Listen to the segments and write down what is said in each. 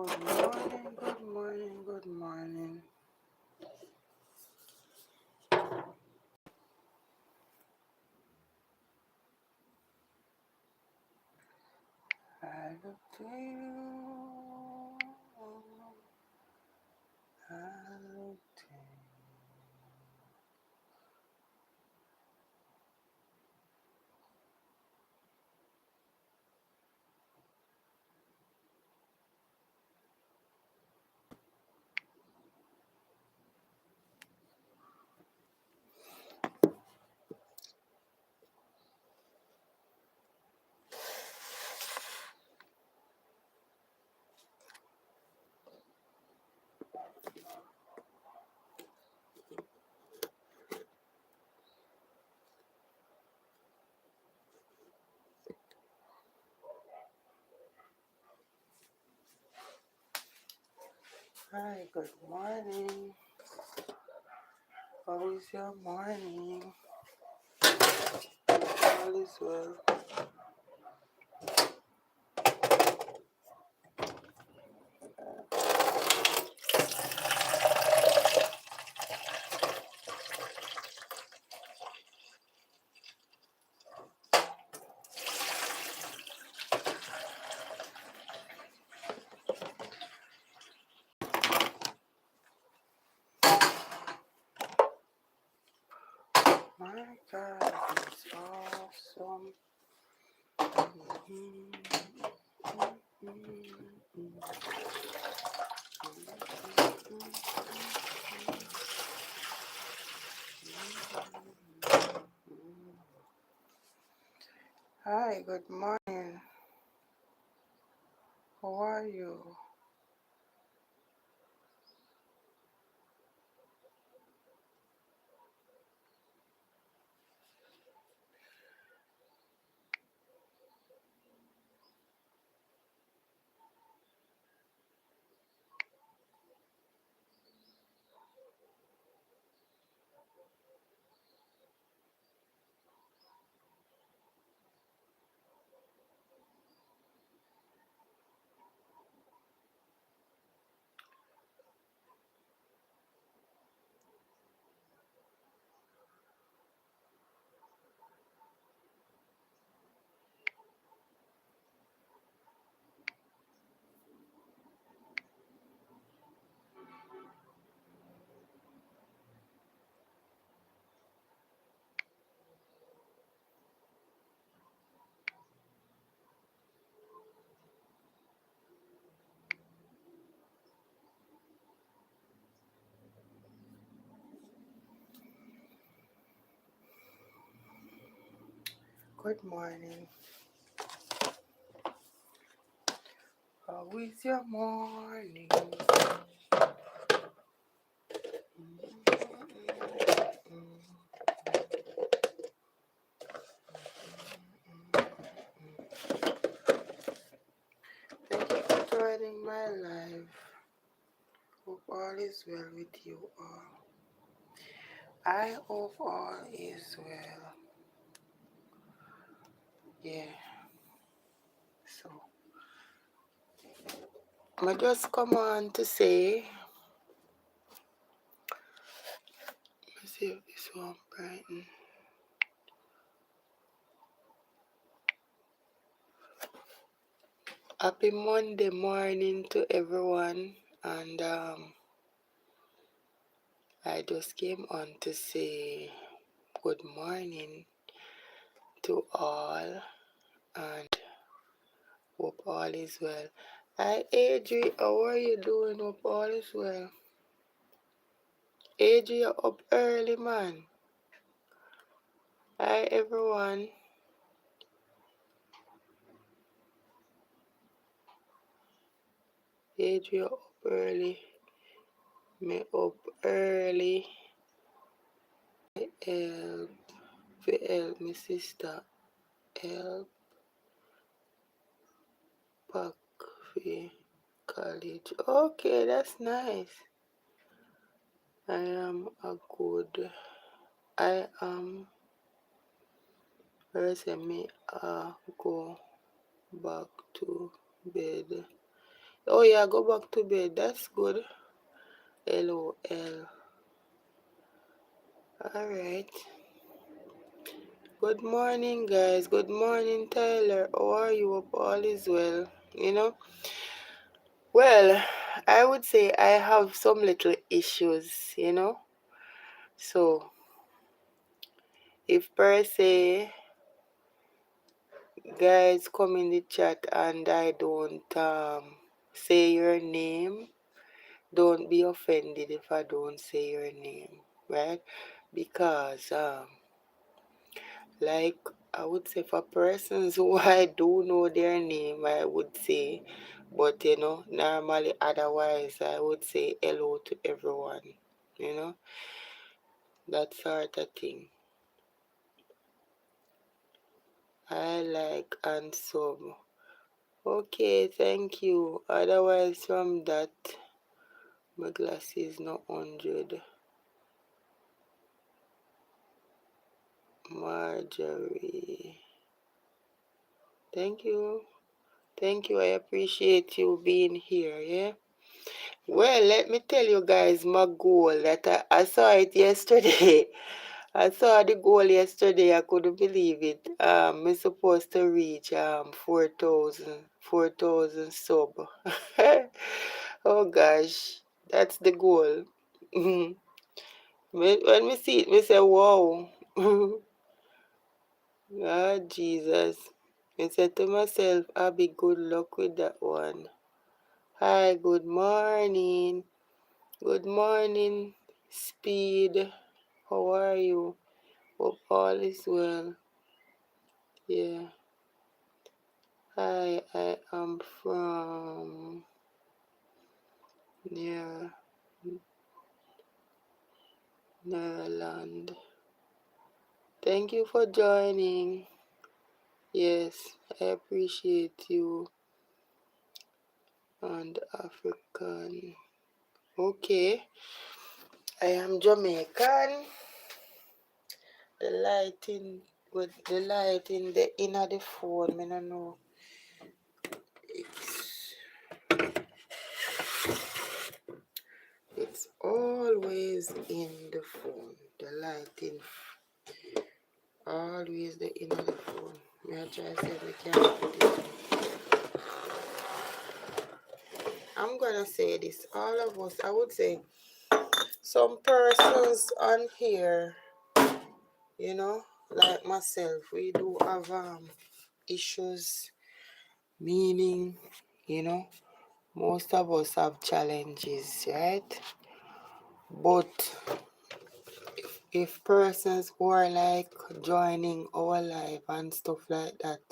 Good morning, good morning, good morning. I look to you. I look to you. Hi, good morning. How is your morning? All is well. My God, it's awesome. Mm-hmm. Hi, good morning. How are you? Good morning. How is your morning? Thank you for joining my life. Hope all is well with you all. I hope all is well. Yeah. So I just come on to say, let's see if this one brighten. Happy Monday morning to everyone, and I just came on to say good morning to all, and hope all is well. Hi Adri, how are you doing? Hope all is well. Adri, you're up early, man. Hi everyone. Adri, you're up early. Me up early. Help my sister. Help back for college. Okay, that's nice. I am me go back to bed. Oh yeah, go back to bed. That's good. LOL. Alright. Good morning, guys. Good morning, Tyler. How are you? Hope all is well. Well, I would say I have some little issues. So, if per se, guys come in the chat and I don't say your name, don't be offended if I don't say your name, right? Because like I would say for persons who I do know their name, I would say, but normally otherwise I would say hello to everyone, you know, that sort of thing. I like and sub. Okay, thank you. Otherwise from that, my glasses not 100. Marjorie. Thank you. Thank you. I appreciate you being here, yeah? Well, let me tell you guys my goal that I saw it yesterday. I saw the goal yesterday. I couldn't believe it. I'm supposed to reach 4,000 sub. Oh gosh, that's the goal. When we see it, we say, wow. Ah, Jesus. I said to myself, I'll be good luck with that one. Hi, good morning. Good morning, Speed. How are you? Hope all is well. Yeah. Hi, I am from, yeah, Netherlands. Thank you for joining. Yes, I appreciate you. And African. Okay. I am Jamaican. The lighting with the light in the inner the phone, I don't know. It's always in the phone. The lighting always the inner the phone. May I try to say we can put it. I'm gonna say this. All of us, I would say some persons on here, like myself, we do have issues, meaning, most of us have challenges, right? But if persons who are like joining our life and stuff like that,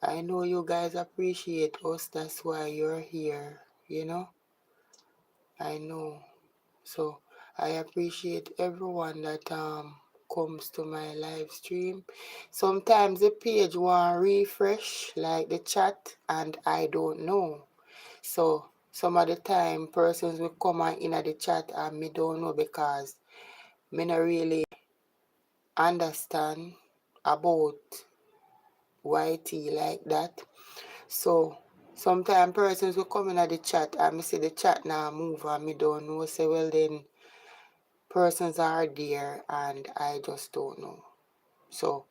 I know you guys appreciate us, that's why you're here, I know. So I appreciate everyone that comes to my live stream. Sometimes the page want refresh like the chat and I don't know. So some of the time persons will come in the chat and me don't know because me not really understand about YT like that. So sometimes persons will come in the chat and me see the chat now move and me don't know. Say, well then persons are there and I just don't know. So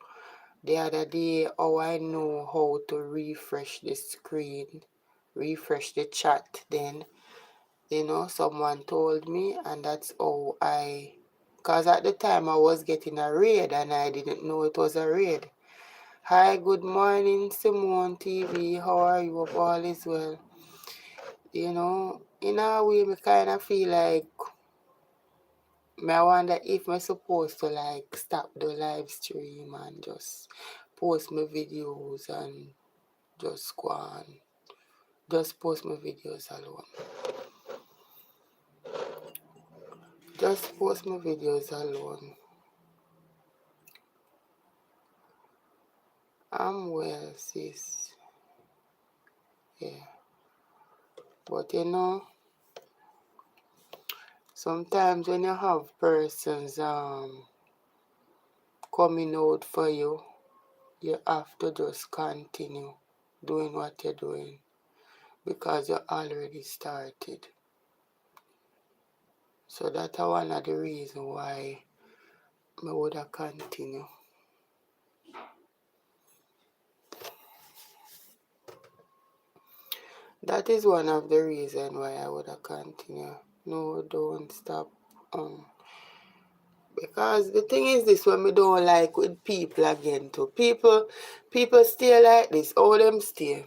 the other day, I know how to refresh the screen, refresh the chat, then someone told me, and that's how because at the time I was getting a raid and I didn't know it was a raid. Hi, good morning, Simone TV. How are you? Hope all is well. In a way, I kind of feel like, I wonder if I'm supposed to like stop the live stream and just post my videos and just go on. Just post my videos alone. Just post my videos alone. I'm well, sis. Yeah. But sometimes when you have persons coming out for you, you have to just continue doing what you're doing. because you already started. So that's one of the reasons why I would have continue. That is one of the reasons why I would have continue. No, don't stop. Because the thing is this, when we don't like with people again too. People stay like this. All them stay.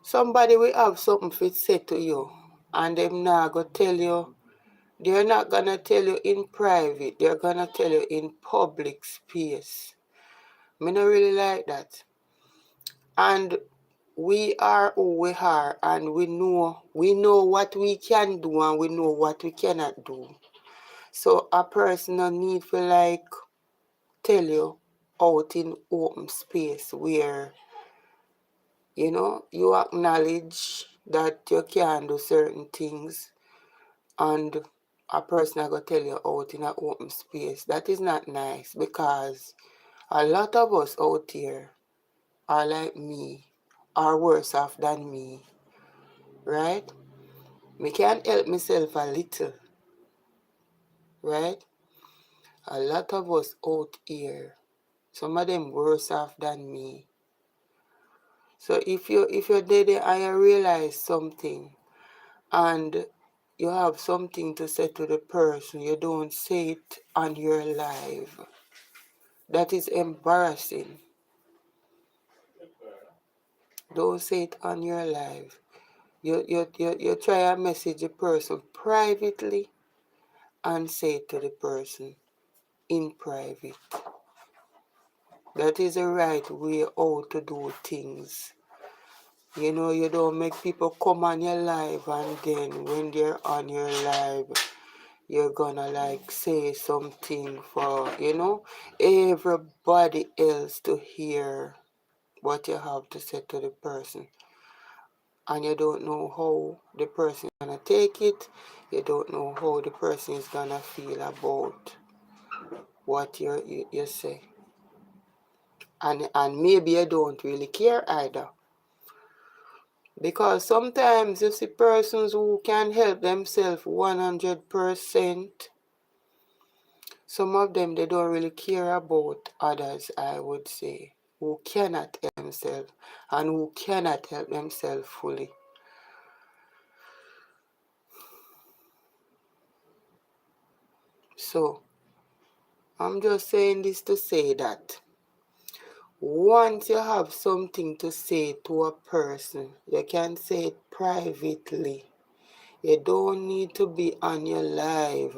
Somebody will have something fit say to you, and them not gonna tell you. They're not gonna tell you in private. They're gonna tell you in public space. Me not really like that. And we are who we are, and we know what we can do and we know what we cannot do. So a person no need to like tell you out in open space where you acknowledge that you can do certain things, and a person are gonna tell you out in an open space. That is not nice, because a lot of us out here are like me, are worse off than me, right? Me can help myself a little, right? A lot of us out here, some of them worse off than me. So if you're there and you realize something, and you have something to say to the person, you don't say it on your live. That is embarrassing. Don't say it on your live. You try and message the person privately and say it to the person in private. That is the right way how to do things. You don't make people come on your live, and then when they're on your live, you're gonna like say something for, everybody else to hear what you have to say to the person. And you don't know how the person is gonna take it. You don't know how the person is gonna feel about what you say. And maybe you don't really care either. Because sometimes you see persons who can help themselves 100%. Some of them, they don't really care about others, I would say, who cannot help themselves and who cannot help themselves fully. So, I'm just saying this to say that once you have something to say to a person, you can say it privately. You don't need to be on your live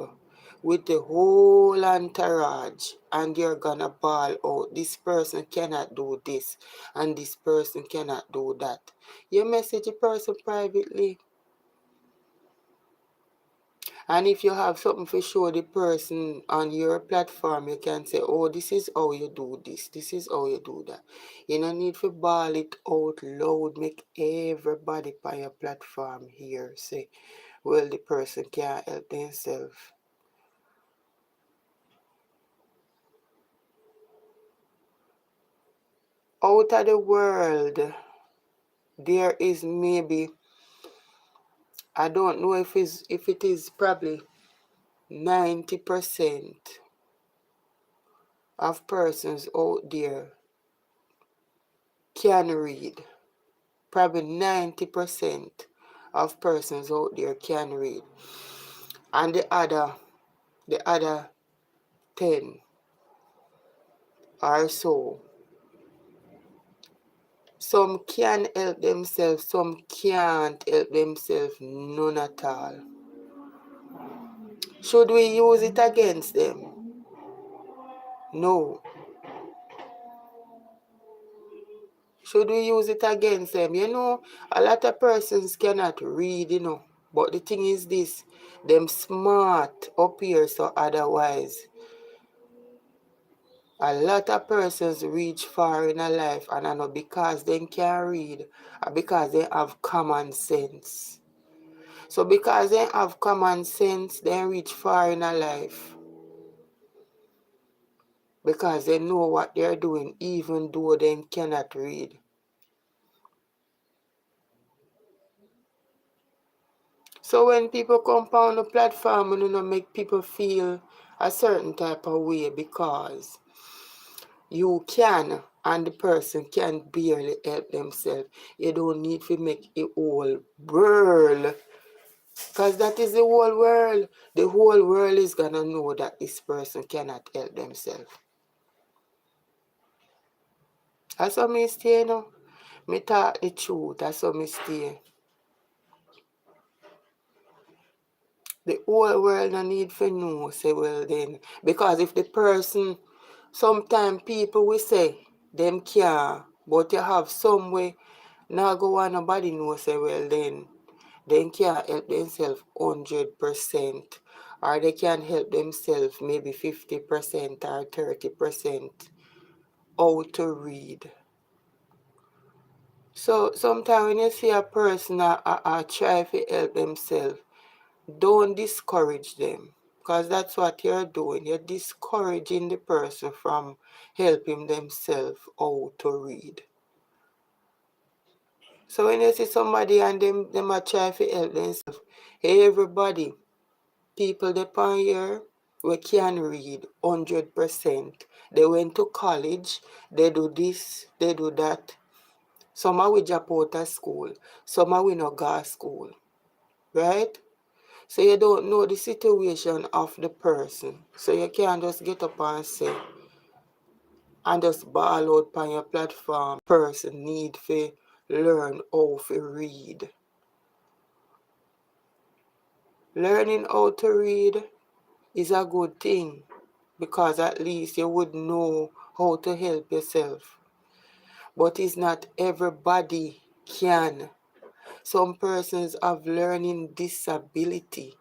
with the whole entourage and you're gonna bawl out, this person cannot do this and this person cannot do that. You message a person privately. And if you have something to show the person on your platform, you can say, oh, this is how you do this is how you do that. You don't need to bawl it out loud, make everybody on your platform here say, well, the person can't help themselves. Out of the world, there is maybe, I don't know if it is probably 90% of persons out there can read. Probably 90% of persons out there can read. And the other 10 or so, some can help themselves, some can't help themselves, none at all. Should we use it against them? No. Should we use it against them? A lot of persons cannot read, But the thing is this, them smart up here, so otherwise. A lot of persons reach far in a life, and I know because they can read, or because they have common sense. So because they have common sense, they reach far in a life. Because they know what they're doing, even though they cannot read. So when people come on the platform, you know, make people feel a certain type of way because you can and the person can barely help themselves. You don't need to make a whole world, because that is the whole world. The whole world is gonna know that this person cannot help themselves. That's how me stay, you know. Me talk the truth, that's how me stay. The whole world no need to know, say, well then. Because if the person, sometimes people will say, them can't, but you have some way, now go on nobody know, say, well then, they can't help themselves 100%, or they can help themselves maybe 50% or 30% how to read. So sometimes when you see a person try to help themselves, don't discourage them, because that's what you're doing. You're discouraging the person from helping themselves how to read. So when you see somebody and them are trying to help themselves, hey everybody, people depend here we can read 100%. They went to college, they do this, they do that. Some are we drop out of school, some are we not go to school, right? So you don't know the situation of the person. So you can't just get up and say, and just ball out on your platform, person need to learn how to read. Learning how to read is a good thing, because at least you would know how to help yourself. But it's not everybody can. Some persons have learning disability.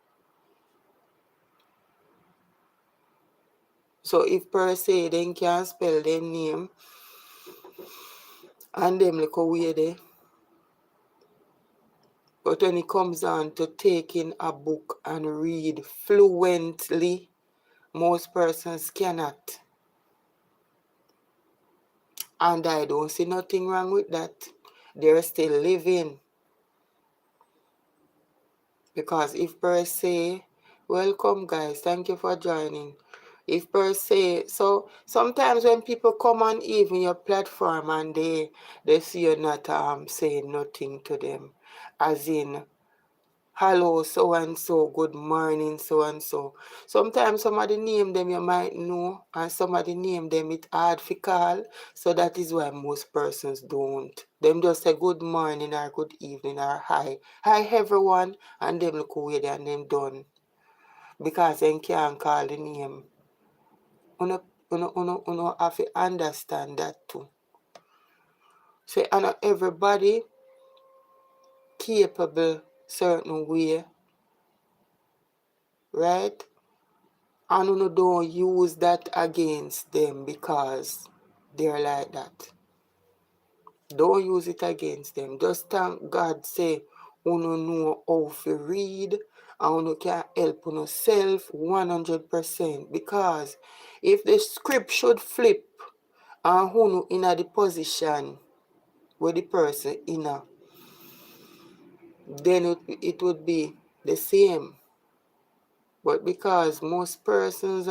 So if per se they can't spell their name and them look away there, but when it comes on to taking a book and read fluently, most persons cannot. And I don't see nothing wrong with that. They're still living. Because if per se, welcome guys, thank you for joining. If per se, so sometimes when people come on even your platform and they see you not saying nothing to them, as in, hello so and so, good morning so and so. Sometimes somebody name them you might know, and somebody name them it hard to call. So that is why most persons don't. Them just say good morning or good evening or hi. Hi everyone, and them look away there and them done. Because they can't call the name. You have to understand that too. So not everybody capable certain way, right? And you don't use that against them because they're like that. Don't use it against them. Just thank God say you know how to read and you can help yourself 100%. Because if the script should flip and you in the position where the person in, then it would be the same. But because most persons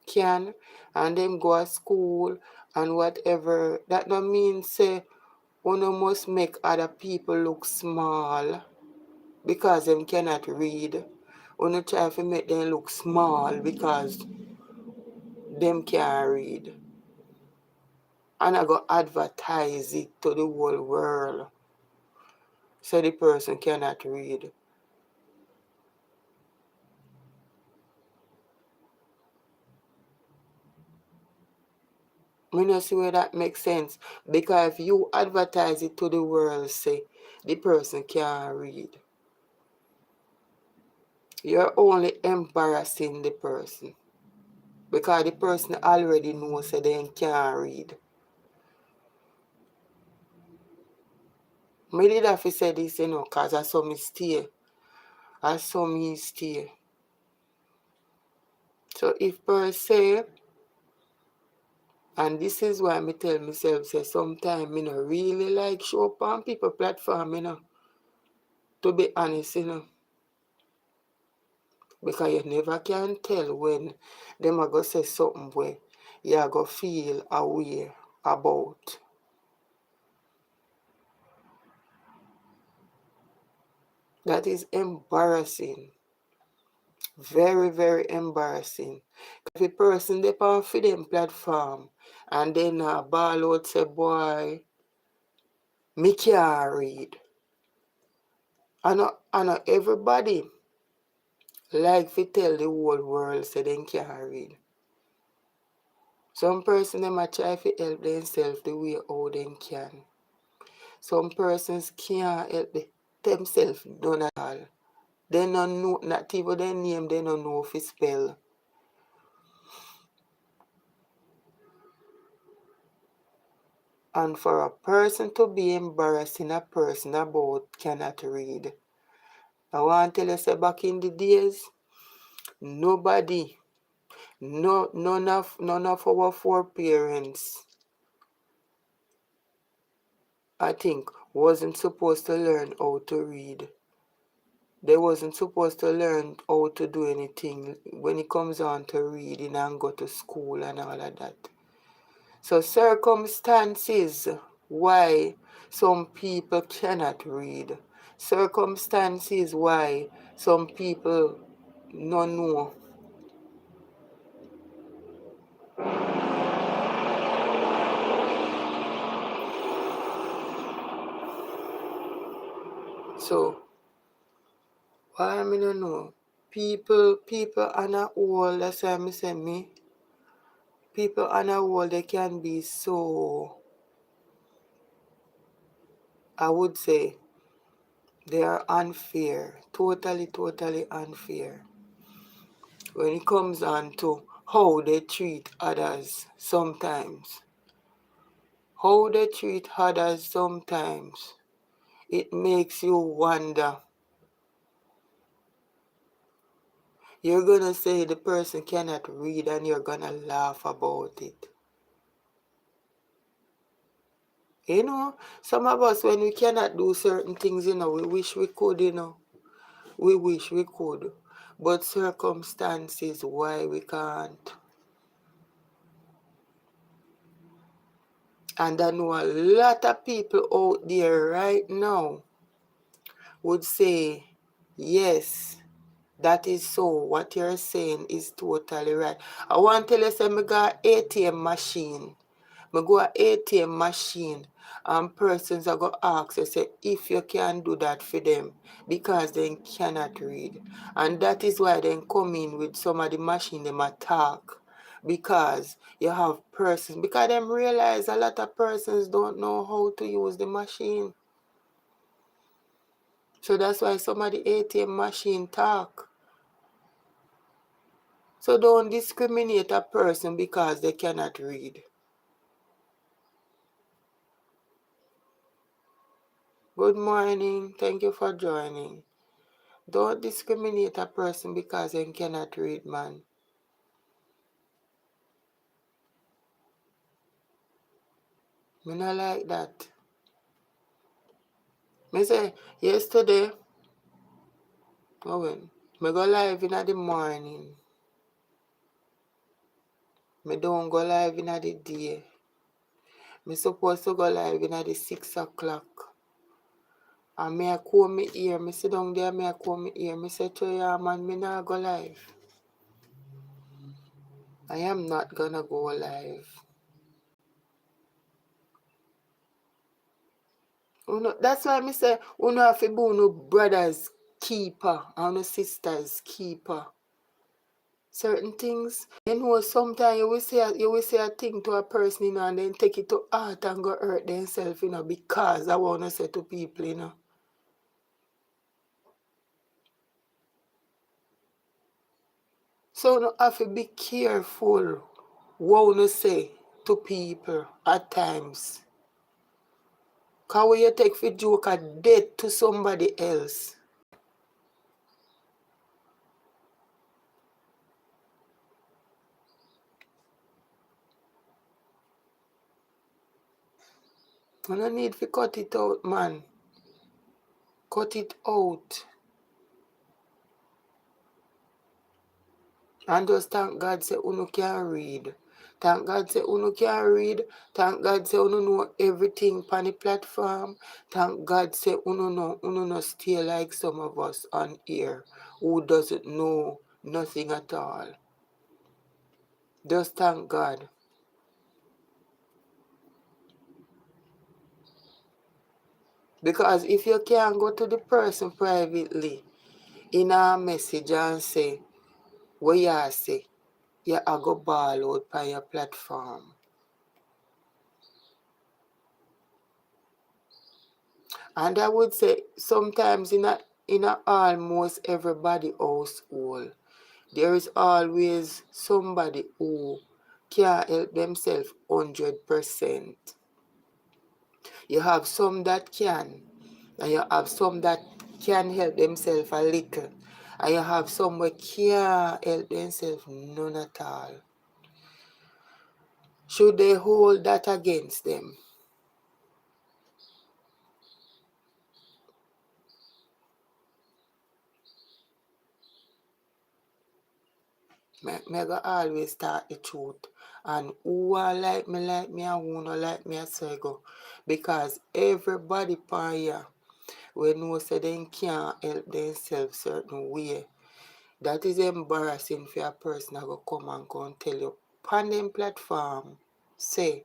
can and them go to school and whatever, that don't mean say one must make other people look small because them cannot read. One try to make them look small because them can't read. And I go advertise it to the whole world so the person cannot read. I don't see where that makes sense. Because if you advertise it to the world, say, the person can't read, you're only embarrassing the person. Because the person already knows that they can't read. I did have to say this, because I saw me stay. I saw me stay. So if per se, and this is why I tell myself, say, sometimes I don't really like show up on people platform, to be honest, Because you never can tell when them are going to say something where you are going to feel aware about. That is embarrassing. Very, very embarrassing. If a person they on for them platform and then ball out say, boy, me can't read. I know everybody like to tell the whole world say they can't read. Some person them a try to help themselves the way how they can. Some persons can't help themselves none at all. They don't know, not even their name, they don't know if it's spell. And for a person to be embarrassing a person about cannot read. I want to tell you, say back in the days, nobody, none of our foreparents, I think, wasn't supposed to learn how to read. They wasn't supposed to learn how to do anything when it comes on to reading and go to school and all of that. So circumstances why some people cannot read. Circumstances why some people no know. So why me no know? People on a whole, that's why I say me. People on a whole, they can be so, I would say, they are unfair. Totally unfair. When it comes on to how they treat others sometimes. How they treat others sometimes. It makes you wonder. You're gonna say the person cannot read and you're gonna laugh about it. You know, some of us, when we cannot do certain things, we wish we could, We wish we could. But circumstances why we can't. And I know a lot of people out there right now would say, yes, that is so. What you're saying is totally right. I want to tell you, say, I got ATM machine. I go to ATM machine and persons are going to ask you, say, if you can do that for them because they cannot read. And that is why they come in with some of the machine, them attack. Because you have persons, because them realize a lot of persons don't know how to use the machine. So that's why some of the ATM machine talk. So don't discriminate a person because they cannot read. Good morning. Thank you for joining. Don't discriminate a person because they cannot read, man. Me not like that. Me say, yesterday, me go live in the morning. Me don't go live in the day. Me supposed to go live in the 6 o'clock. And me a comb me ear. Me sit down there, me a comb me ear. Me say to you, man, me not go live. I am not gonna go live. That's why I say, you have to be no brothers keeper and no sisters keeper. Certain things, sometimes you will say a thing to a person, and then take it to heart and go hurt themselves, because I want to say to people, So you have to be careful what you say to people at times. Because when you take for joke a death to somebody else, you don't need to cut it out, man. Cut it out. And just thank God say uno can read. Thank God say uno can read. Thank God say uno know everything on the platform. Thank God say uno no stay like some of us on here who doesn't know nothing at all. Just thank God. Because if you can go to the person privately in a message and say, what you say, you are go ball out on your platform. And I would say sometimes in a almost everybody household, there is always somebody who can't help themselves 100%. You have some that can, and you have some that can help themselves a little, and you have some who can't help themselves none at all. Should they hold that against them? Me go always talk the truth. And who are like me, and who not like me, I say go. Because everybody pan here, we know say they can't help themselves certain way. That is embarrassing for a person that go come and come tell you, pan them platform, say,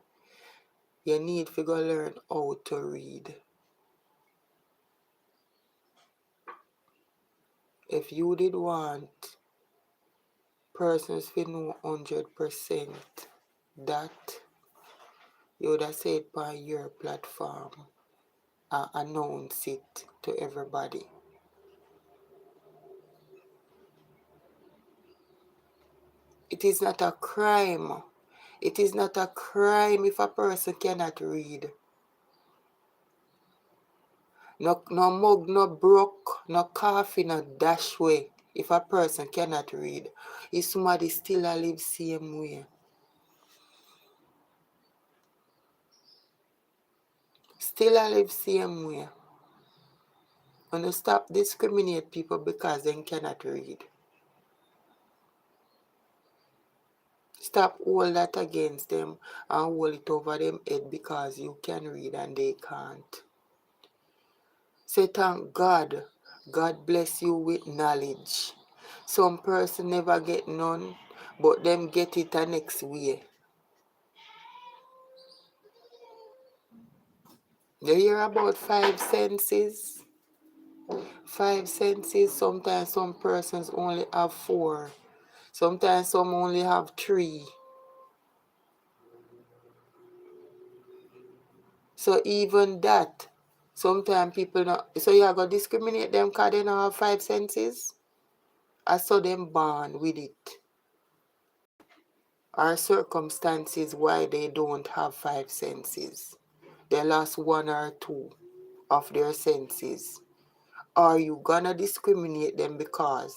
you need to go learn how to read. If you did want persons to know 100% that, you would have said by your platform and announce it to everybody. It is not a crime. It is not a crime if a person cannot read. No mug, no broke, no coffee, no dash way. If a person cannot read, if somebody still a live same way. Still a live same way. And you stop discriminate people because they cannot read. Stop all that against them and hold it over them head because you can read and they can't. Say thank God. God bless you with knowledge. Some person never get none, but them get it a next way. You hear about 5 senses? 5 senses, sometimes some persons only have 4. Sometimes some only have 3. So even that, sometimes people not, so you are going to discriminate them because they don't have 5 senses? I saw them born with it. Or circumstances why they don't have 5 senses. They lost 1 or 2 of their senses. Are you gonna discriminate them because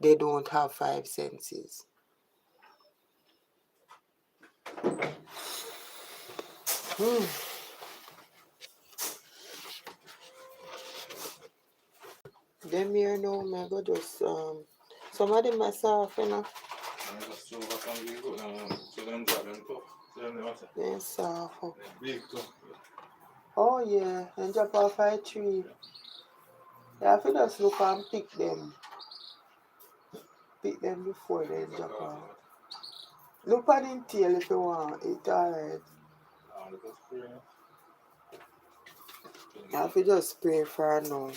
they don't have 5 senses? Them here now, me go just some of them are soft, you know. They're soft. Oh yeah, and drop off a tree. You have to just look and pick them. Pick them before they drop off. Look at the tail if you want. It's alright. You have to just spray for now.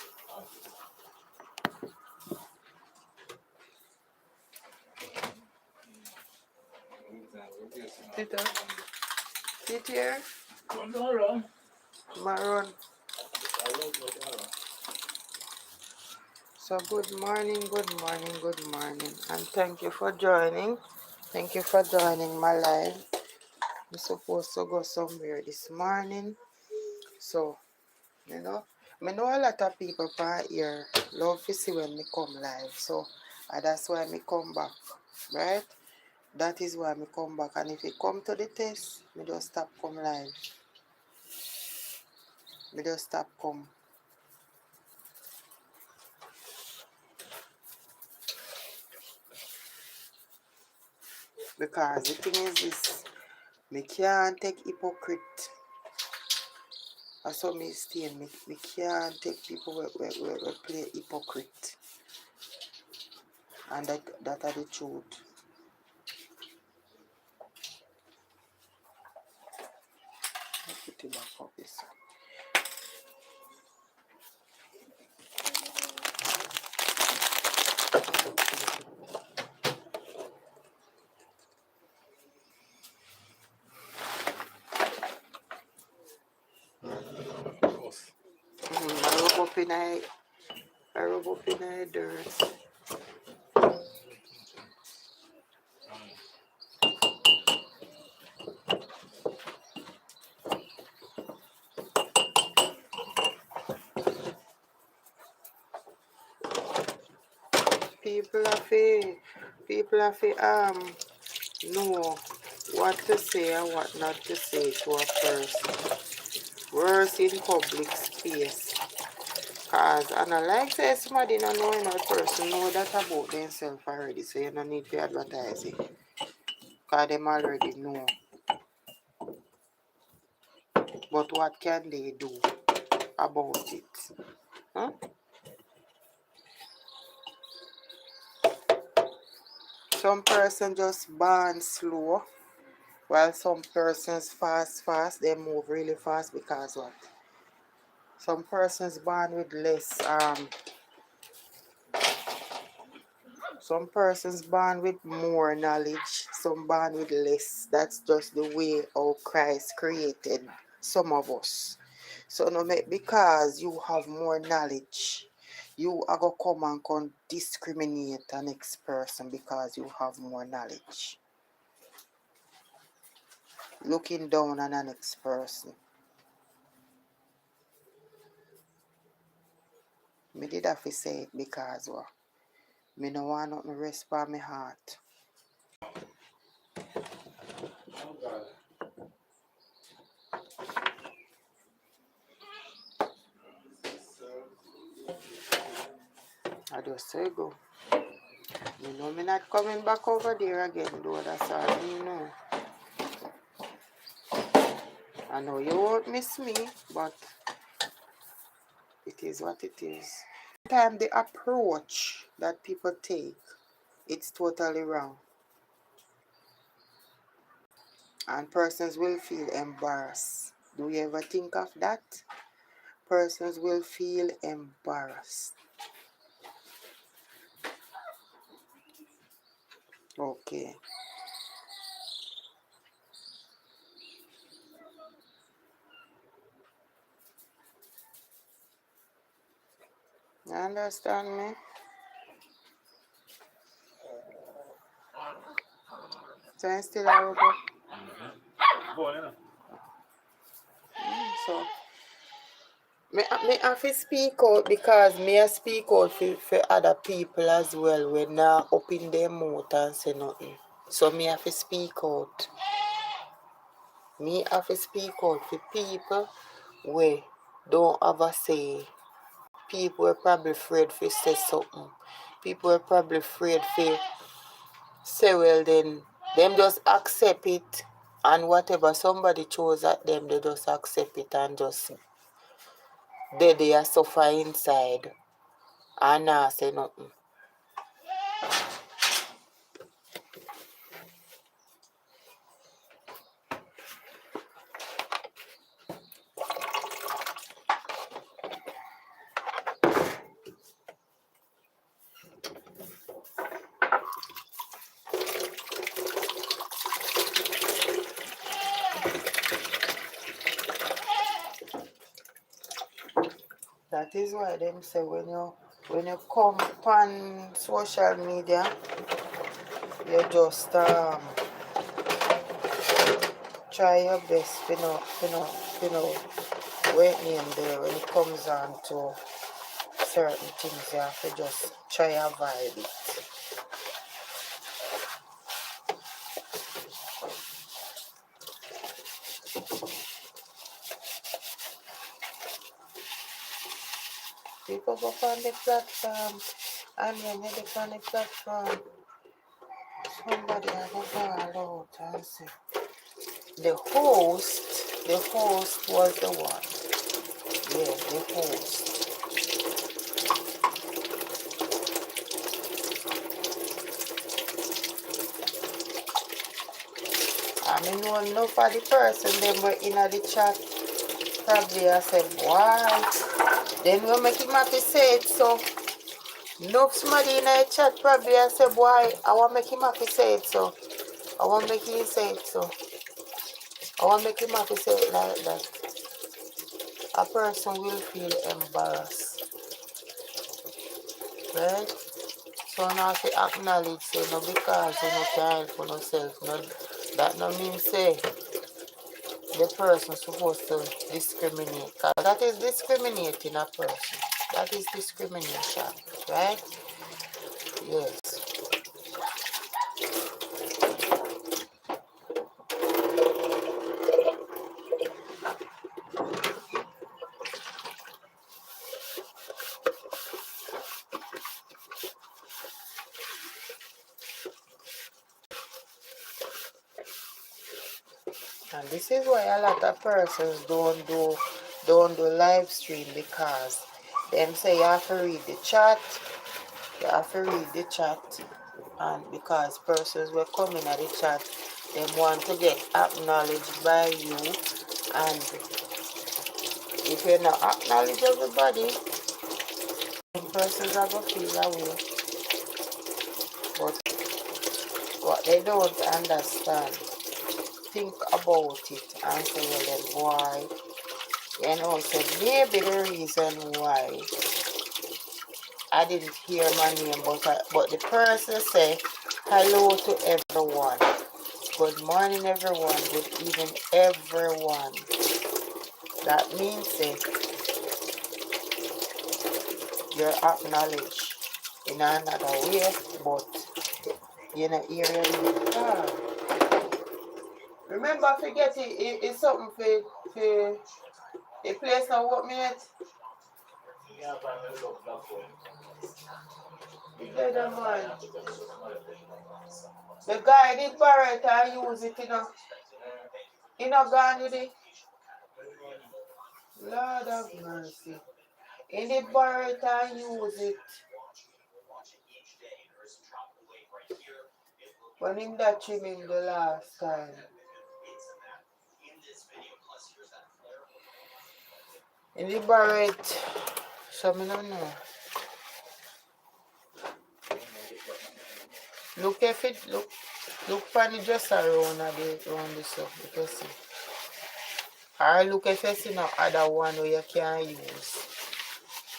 Sit here. Maroon. So good morning, and thank you for joining. Thank you for joining my live. I'm supposed to go somewhere this morning. So, I know a lot of people from here love to see when me come live. So, that's why me come back, right? That is why me come back. And if you come to the test, me just stop come live. Me just stop come. Because the thing is this, me can't take hypocrite. That's what me stay. Me can't take people who play hypocrite. And that are the truth. I put it back up this. I rub up in a dirt. People have to know what to say and what not to say to a person. Worse in public space. Cause and I like say somebody not knowing a person know that about themselves already, so you don't need to advertise it. Cause them already know. But what can they do about it? Huh? Some person just born slow, while some persons fast, they move really fast because what? Some persons born with less some persons born with more knowledge, some born with less. That's just the way how Christ created some of us. So no because you have more knowledge, you are going to come and discriminate the next person because you have more knowledge. Looking down on the next person. Me did have to say it because me no want nothing rest by my heart. I just say go. You know me not coming back over there again though, that's all you know. I know you won't miss me, but it is what it is. Sometimes the approach that people take, it's totally wrong. And persons will feel embarrassed. Do you ever think of that? Persons will feel embarrassed. Okay. You understand me? So I still have so me have to speak out because me I speak out for other people as well when not open their mouth and say nothing. So me have to speak out. Me have to speak out for people where don't have a say. People are probably afraid to say something. People are probably afraid to say, well then, them just accept it and whatever somebody chose at them, they just accept it and just, they are suffer inside and not say nothing. That is why them say when you come on social media, you just try your best, wait name there when it comes on to certain things you have to just try and avoid it. People go on the platform and when you're on the platform, Somebody I go call out and say. The host was the one. Yeah, the host. I mean, know enough of the person them were in the chat. Probably I said, why? Then we make him happy say it so. Enough somebody in the chat probably I said, why? I want to make him happy say it so. I want to make him say it so. I want to make him happy say it like that. A person will feel embarrassed. Right? So now to acknowledge say no because you no can help for yourself. No, that no mean say the person supposed to discriminate. Cause that is discriminating a person. That is discrimination. Right? Yes. And this is why a lot of persons don't do live stream because them say you have to read the chat. You have to read the chat, and because persons were coming at the chat, they want to get acknowledged by you, and if you're not acknowledge everybody, persons are going to feel away. But what they don't understand, think about it and say, well then why? You know, so maybe the reason why I didn't hear my name, but the person say hello to everyone. Good morning everyone, good evening everyone. That means you're acknowledged in another way, but you're not hearing me. Remember, forget it's something for the place now what me at? The man. The guy did borrow it and use it, you know. He not gone with it. Lord of mercy. He did borrow it and use it. When him that trim him the last time. He did borrow it. So I don't know. Look if it look for the dresser around the stuff you can see. Or look if you see no other one where you can use.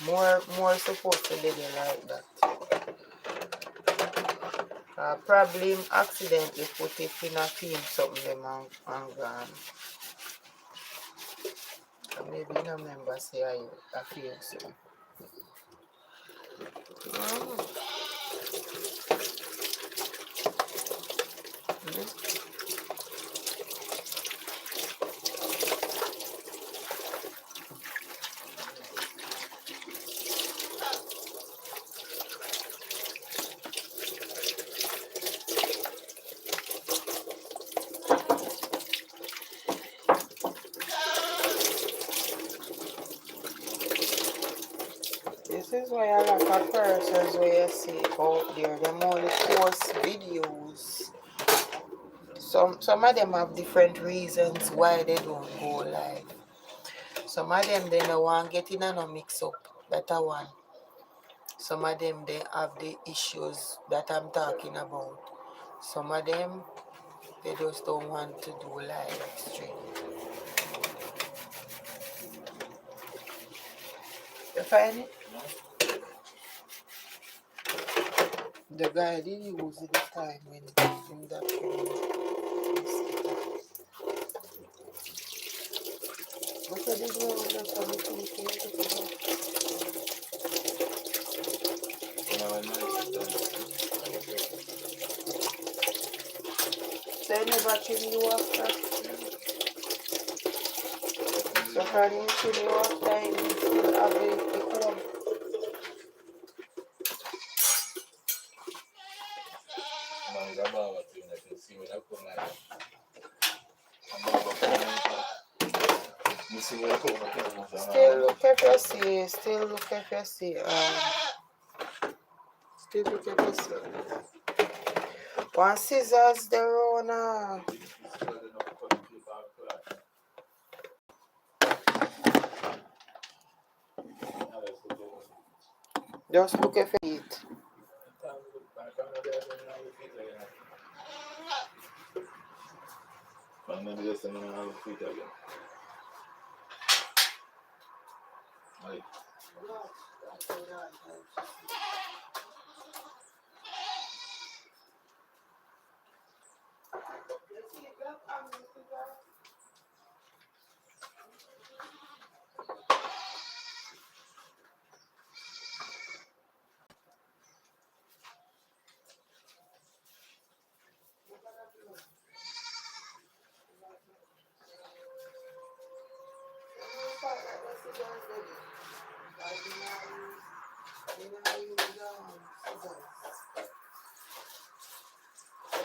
More supposed to be like that. Probably accidentally put it in a film something them and gone. Maybe you remember say I feel so. This is why a lot of persons where you see out there, them only post videos. Some of them have different reasons why they don't go live. Some of them they don't want to get in and no mix up. That I want. Some of them they have the issues that I'm talking about. Some of them they just don't want to do live stream. You find it? The guy did use it this time when in that what are they doing with that so I never trim you after. So can you trim you after and you still have the comb? Still look if you see, still look if you see, still look if you see. One scissors the Rona. Just look if you eat.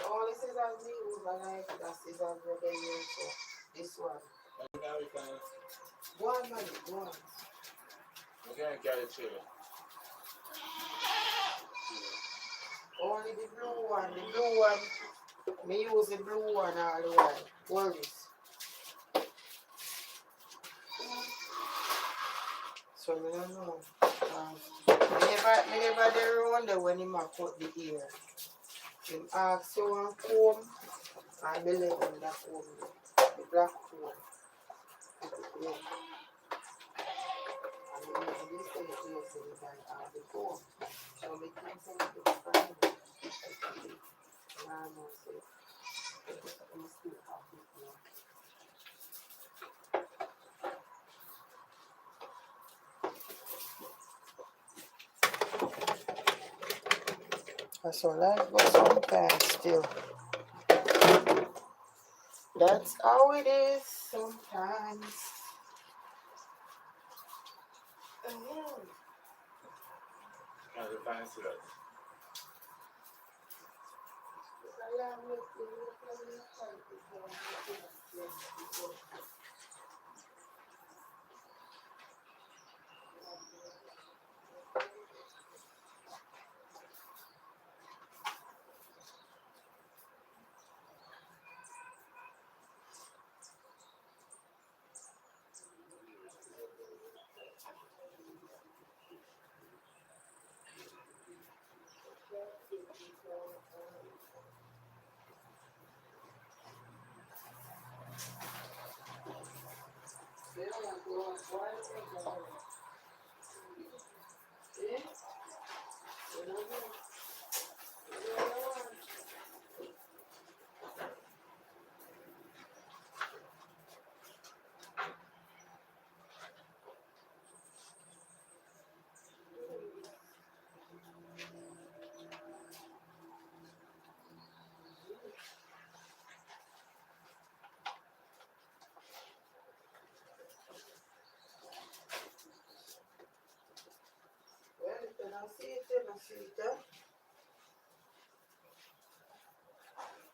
All the scissors we use are like the scissors that they use for this one. Go on, man, go on. Only the blue one, me use the blue one all the while. Hold this. So I don't know. I never dey round there when him a cut the ear. Him ask you one comb and the leg on that comb, the black comb. Yeah. And he use this thing to use it and have the comb. So me think say it is fine. And I know say I'm still have the comb. That's all life but sometimes still. That's how it is sometimes.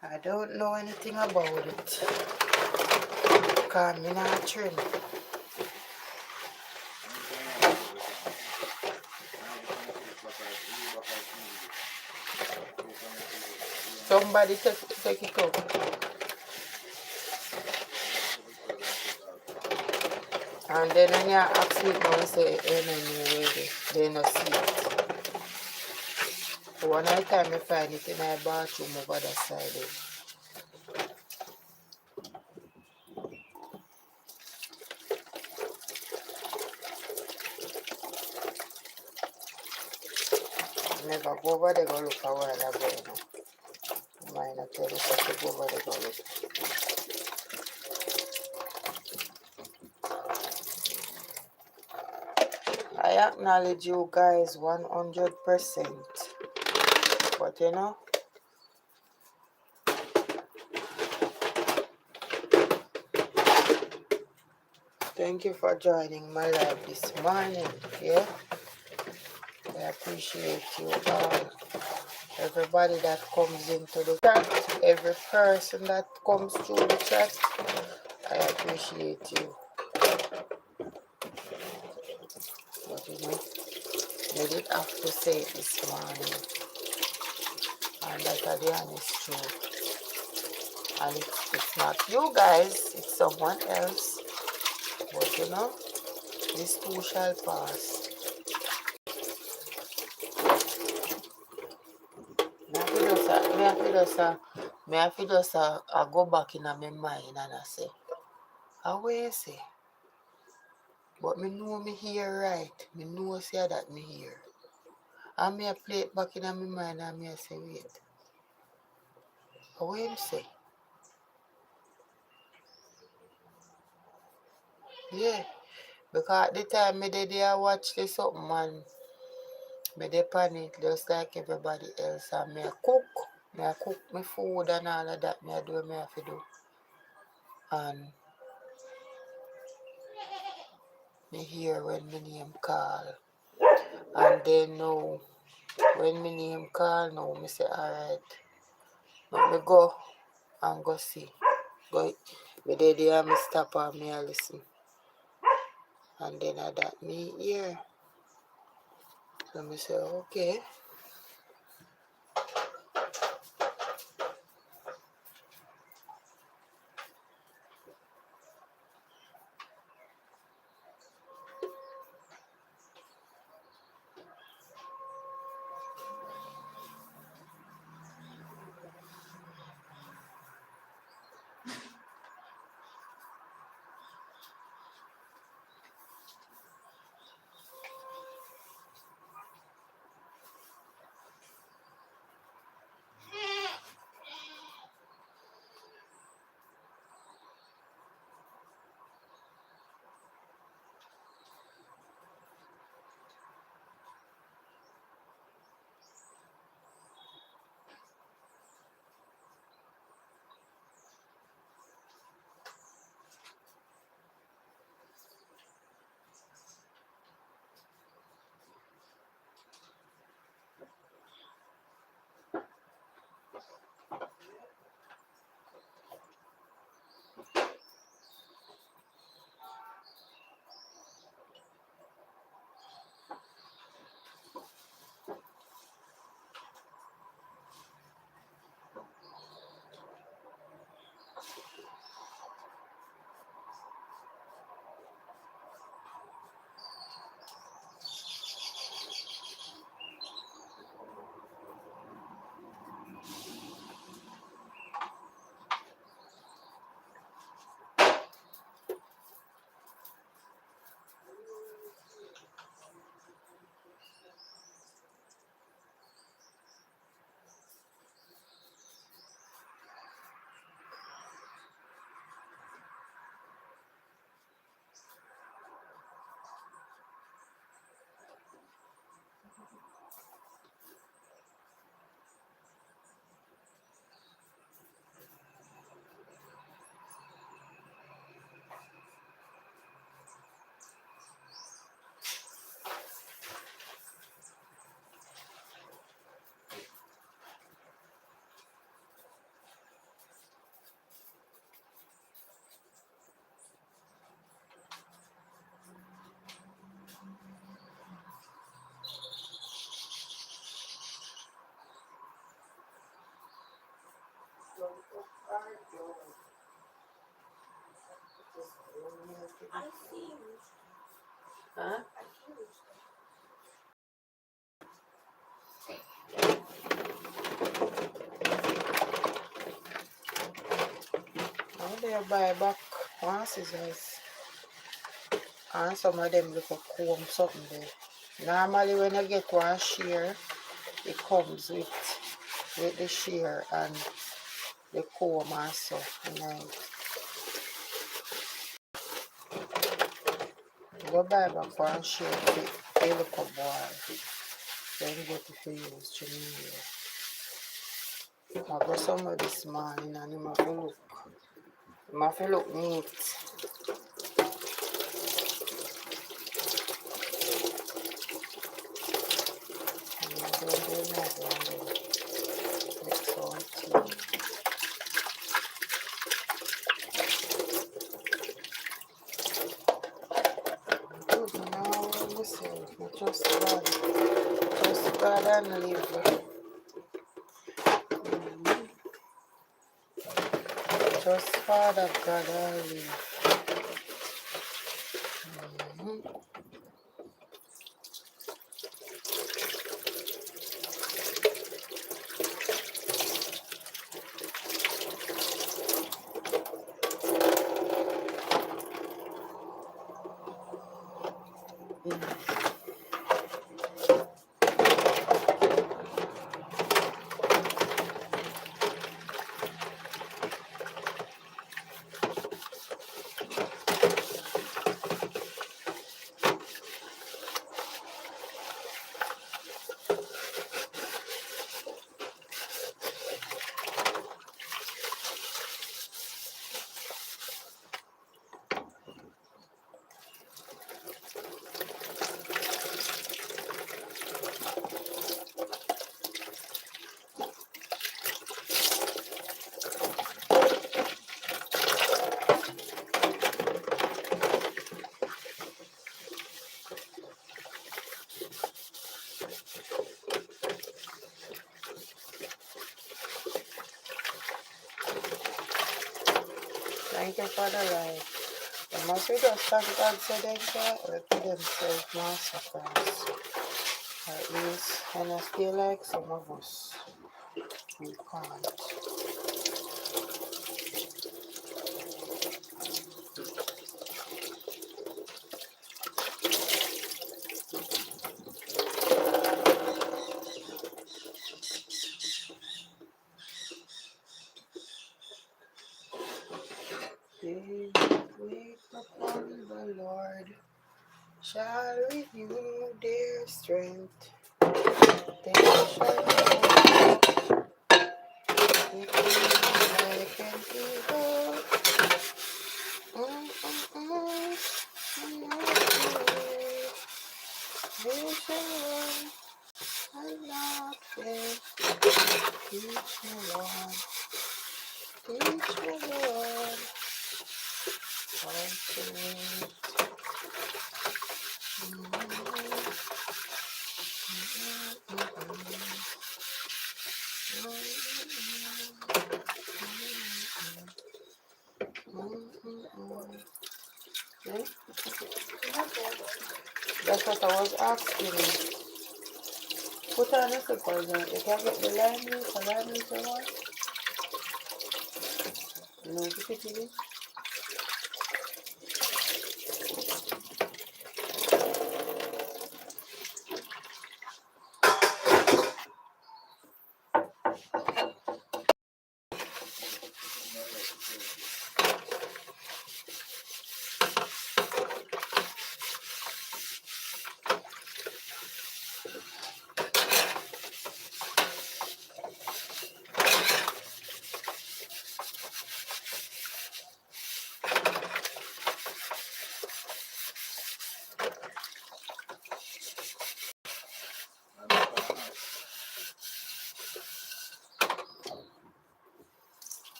I don't know anything about it. Because I'm not trained. Somebody take it up. And then when you ask me, I say, no, they don't see it. So one time I find it in my bathroom over the side. Never go over there go look a while ago. No. Mine not tell you to go over there go look. I acknowledge you guys 100%. But you know, thank you for joining my live this morning. Yeah, I appreciate you all. everybody that comes into the chat, every person that comes through the chat. I appreciate you. But you know, they did have to say it this morning. And that's the honest truth. And it's not you guys, it's someone else. But you know, this too shall pass. Me have to just go back in my mind and I say, how you say? But me know me hear right. Me know say that me hear. And me a play it back in my mind and me a say, wait. How him say? Yeah. Because at the time me did I watch this something and me dey panic just like everybody else and me a cook. Me a cook my food and all of that. Me a do what me have to do. And me hear when my name call. And then now, when my name call now, me say, alright, let me go and go see. Go, me there me stop and me a listen. And then I that me hear. So me say, okay. Huh? Now they buy back one scissors. And some of them look a comb something there. Normally when I get one shear, it comes with the shear and the comb and stuff. And I go buy back one shear for the look a boy. Then get it for use to me. I go somewhere this morning and it must look neat. And I don't do that one day. and live. Just Father God I live. Thank you for the life. The must we just thank God so they can work to themselves massacres. At least, and I feel like some of us, we can't. They wait upon the Lord, shall renew their strength. They shall mount like an eagle. They shall run and not faint. Teach me, Lord. Teach me, Lord. How to wait. That's what I was asking you. Put on the slippers on. You can get the lime juice, the lime juice you want? No, put it in.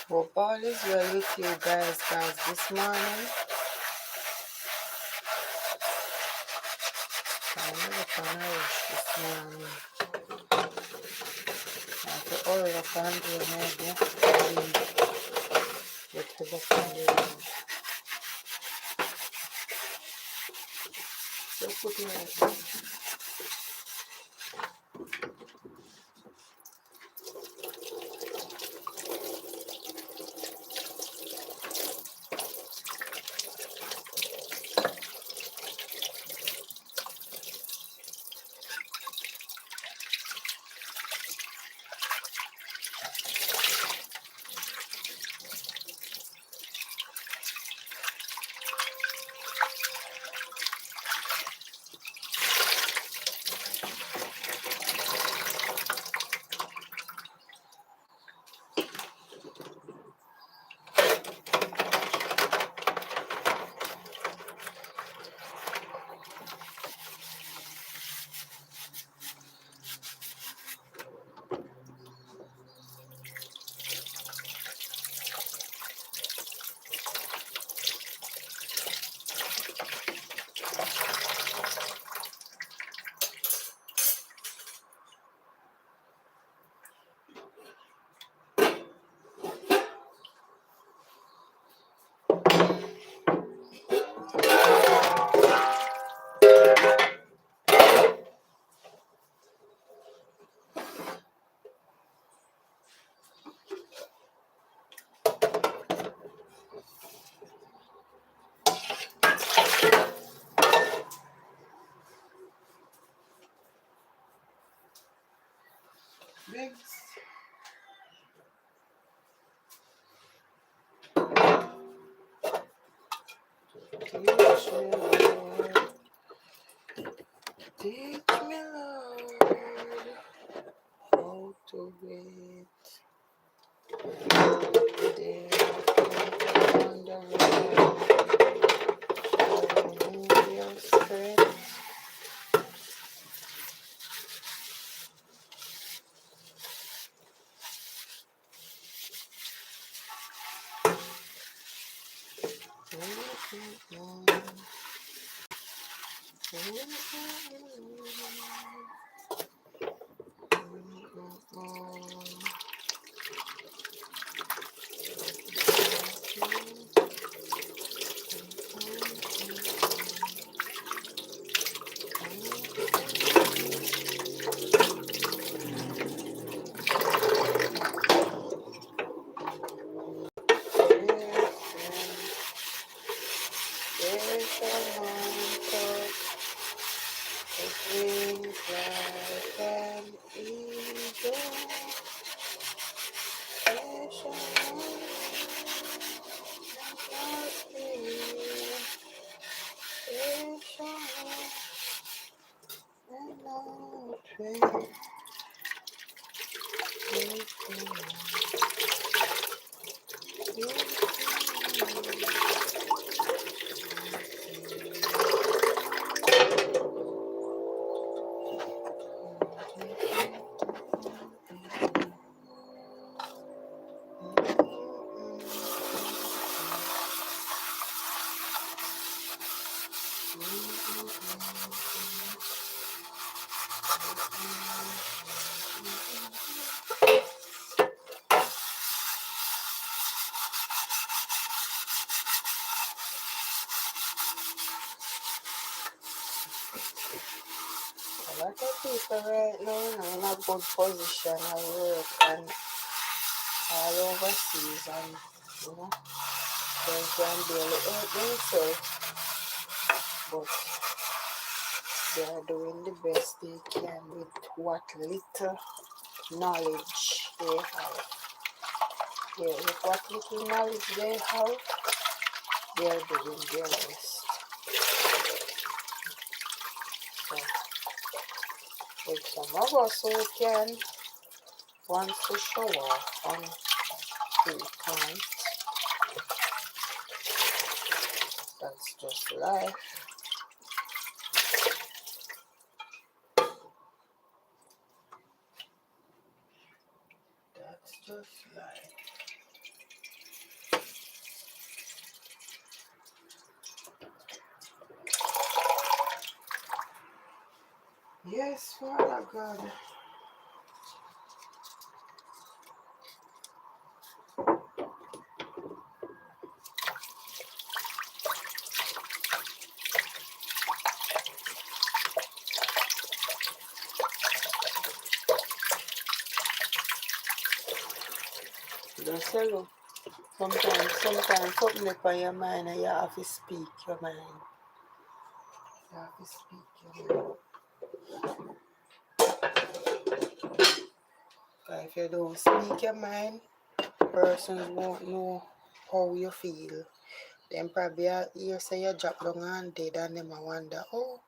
Hope all is well with you guys this morning I'm really kind of rush this morning. I have to hurry up and do maybe get to the road. So put it right there. legs. Teach me, Lord. Teach me, Lord, how to wait. There on the road, I need your strength. There's a mountain with wings like an eagle. There's a lot of people right now in a good position at work and all overseas, and they can barely help themselves, but they are doing the best they can with what little knowledge they have. Yeah, with what little knowledge they have, they are doing their best. So, with some of us who can, want to show off and who can't, that's just life. That's just life. Yes, Father God. Just hello. Sometimes something up on your mind and you have to speak your mind. You have to speak your mind. Because if you don't speak your mind, persons won't know how you feel. Then probably you say you drop down and dead and them a wonder, oh,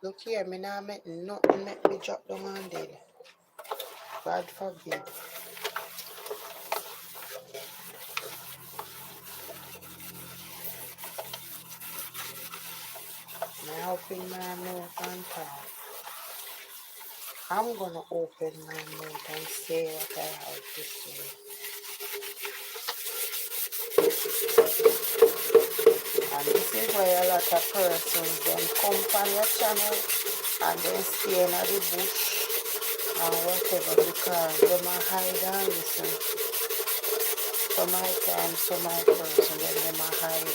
look here, me nah make nothing make me drop down and dead. God forbid. I open my mouth and talk. I'm gonna open my mouth and say what I have to say. And this is why a lot of persons then come from your channel and then stay in the bush and whatever, because them a hide and listen. So my time, so my person, then them a hide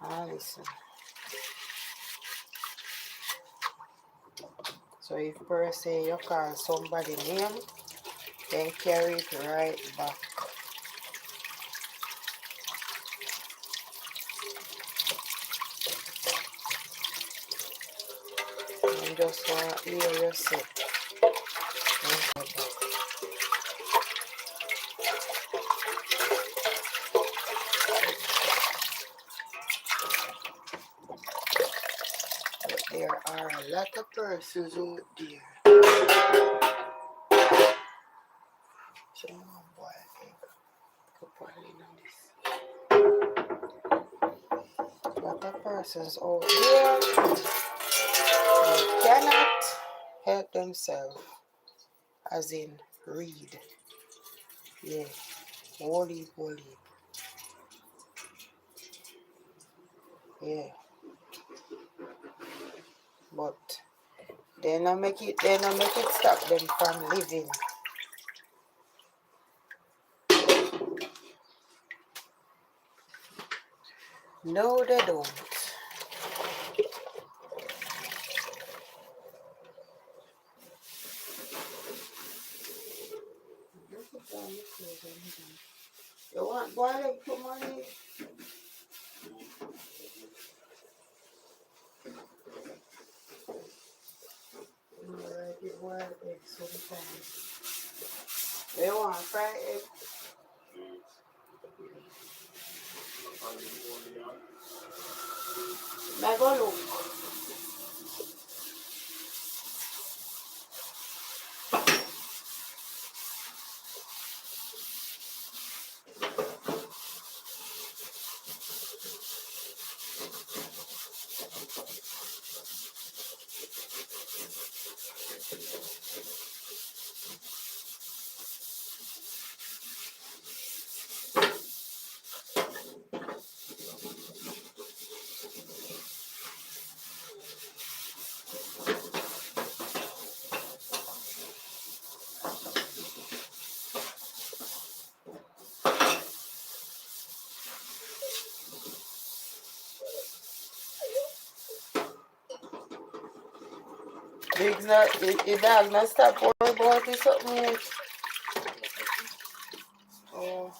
and listen. So if per se you call somebody name, then carry it right back. just want to hear you say. But there are a lot of persons out there. So, boy, a lot of persons out there who cannot help themselves, as in read. Yeah, holy. Yeah, but they not make it stop them from living. No, they don't. You want boiled egg for money? Alright, you boiled egg sometimes. You want fried egg? Never look. Big's not, the dog not stop worrying about it something yet. Oh.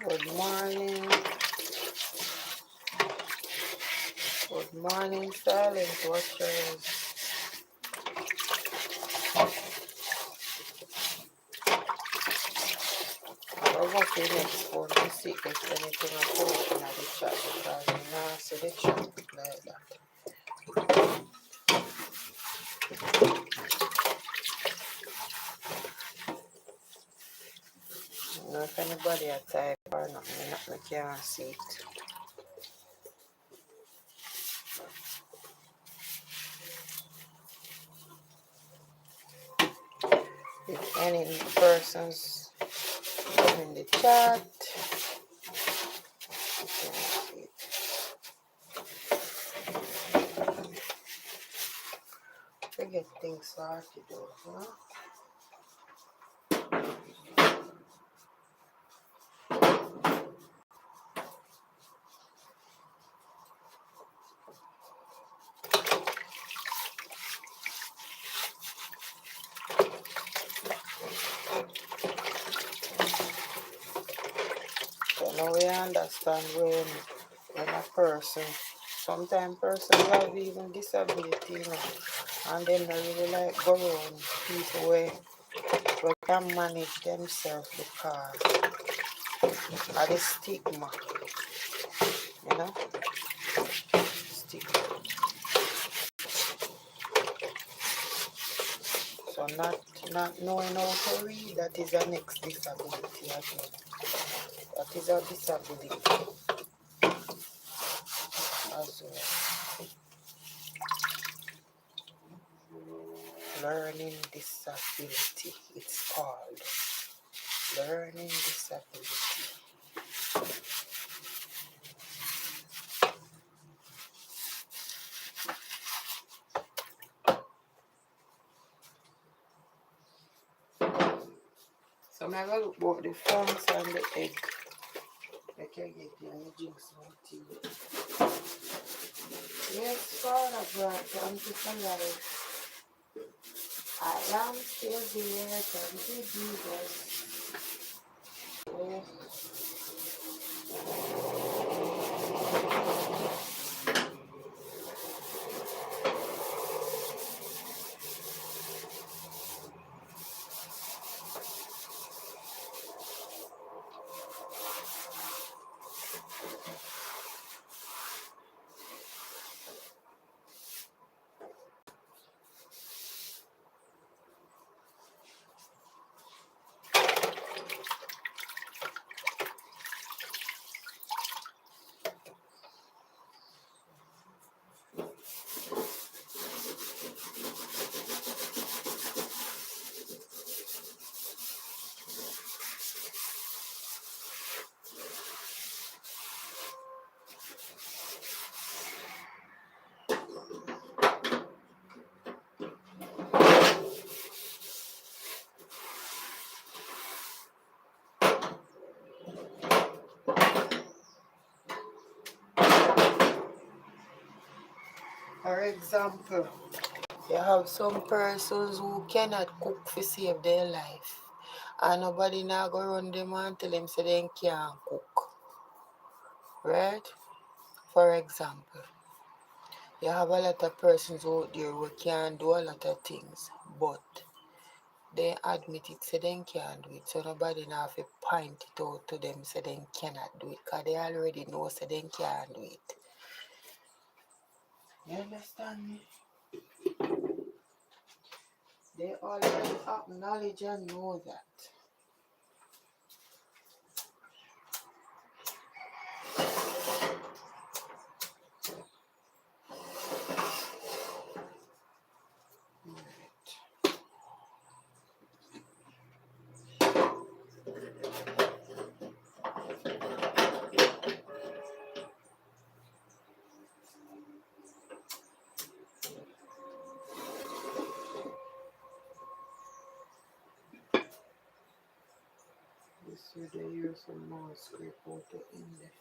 Good morning. Good morning, silent watchers. I'll go to the next phone to see if anything I post in the chat because I now see the chat like that. I don't know if anybody a type or nothing, I can't see it. If any persons come in the chat, I can't see it. To get things sorted out, you know? understand when a person, sometimes persons have even disability, and they don't really like go around people where can manage themselves because of the stigma, you know, stigma. So not knowing how to read, that is a next disability again. That is a disability as well. Learning disability, it's called. Learning disability. So I'm going to look about the fronts and the egg. I can get you and you drink some tea. Yes, Father God, thank you for life. I am still here, thank you, Jesus. Yes. For example, you have some persons who cannot cook to save their life. And nobody now go run them and tell them so they can't cook. Right? For example, you have a lot of persons out there who can do a lot of things, but they admit it so they can't do it. So nobody now have to point it out to them so they cannot do it. Because they already know so they can't do it. You understand me? They already acknowledge and know that. This year they use some more scrape out in there.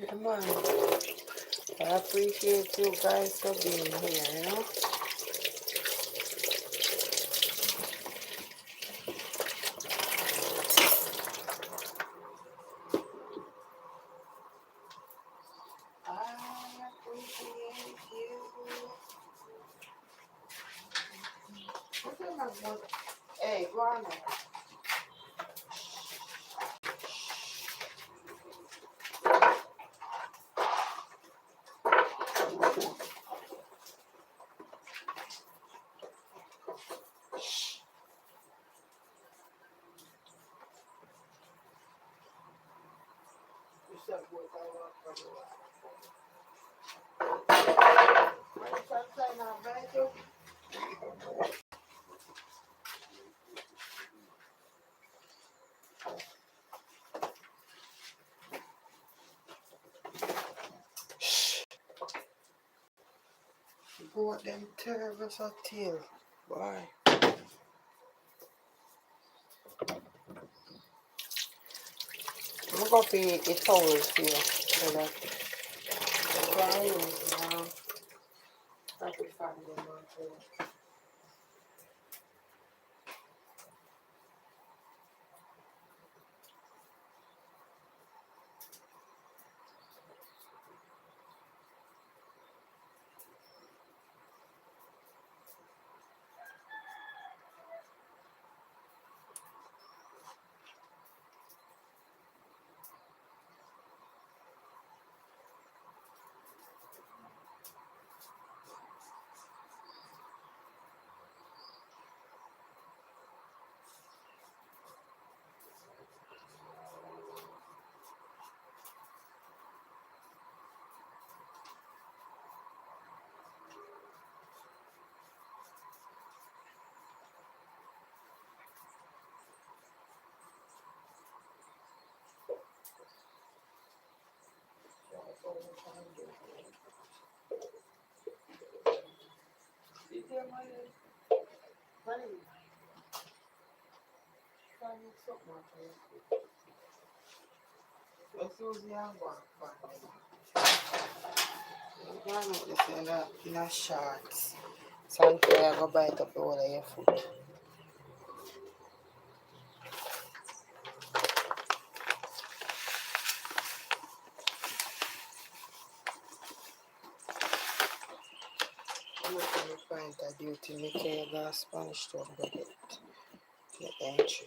Yeah, man. I appreciate you guys for being here. I appreciate you. corner. Both them terrible so tail. Boy. I'm going to feed the towels here. So that I use now. I can find them on too. In a shorts. So I'm going to bite up the whole of your foot. I'm not going to find that duty. Make sure you got Spanish to get the entry.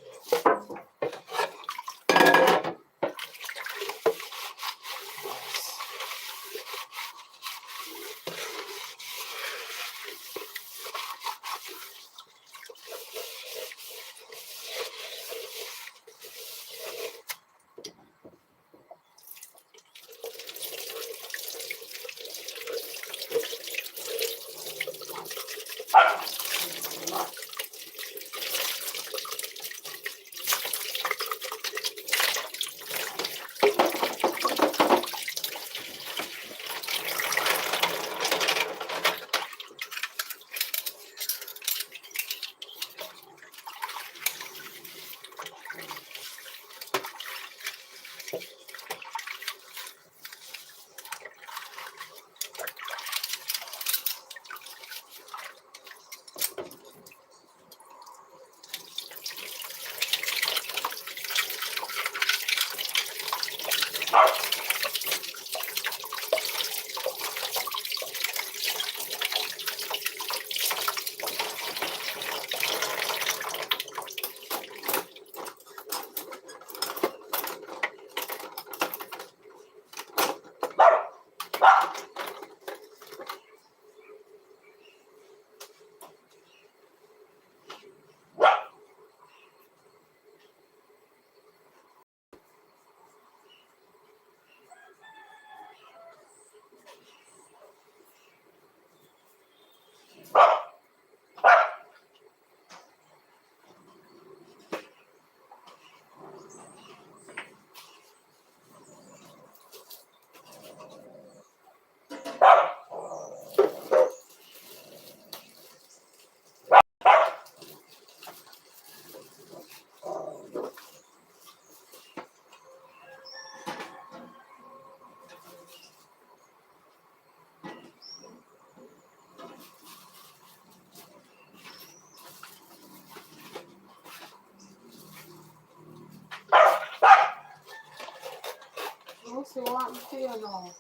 What's the one here now?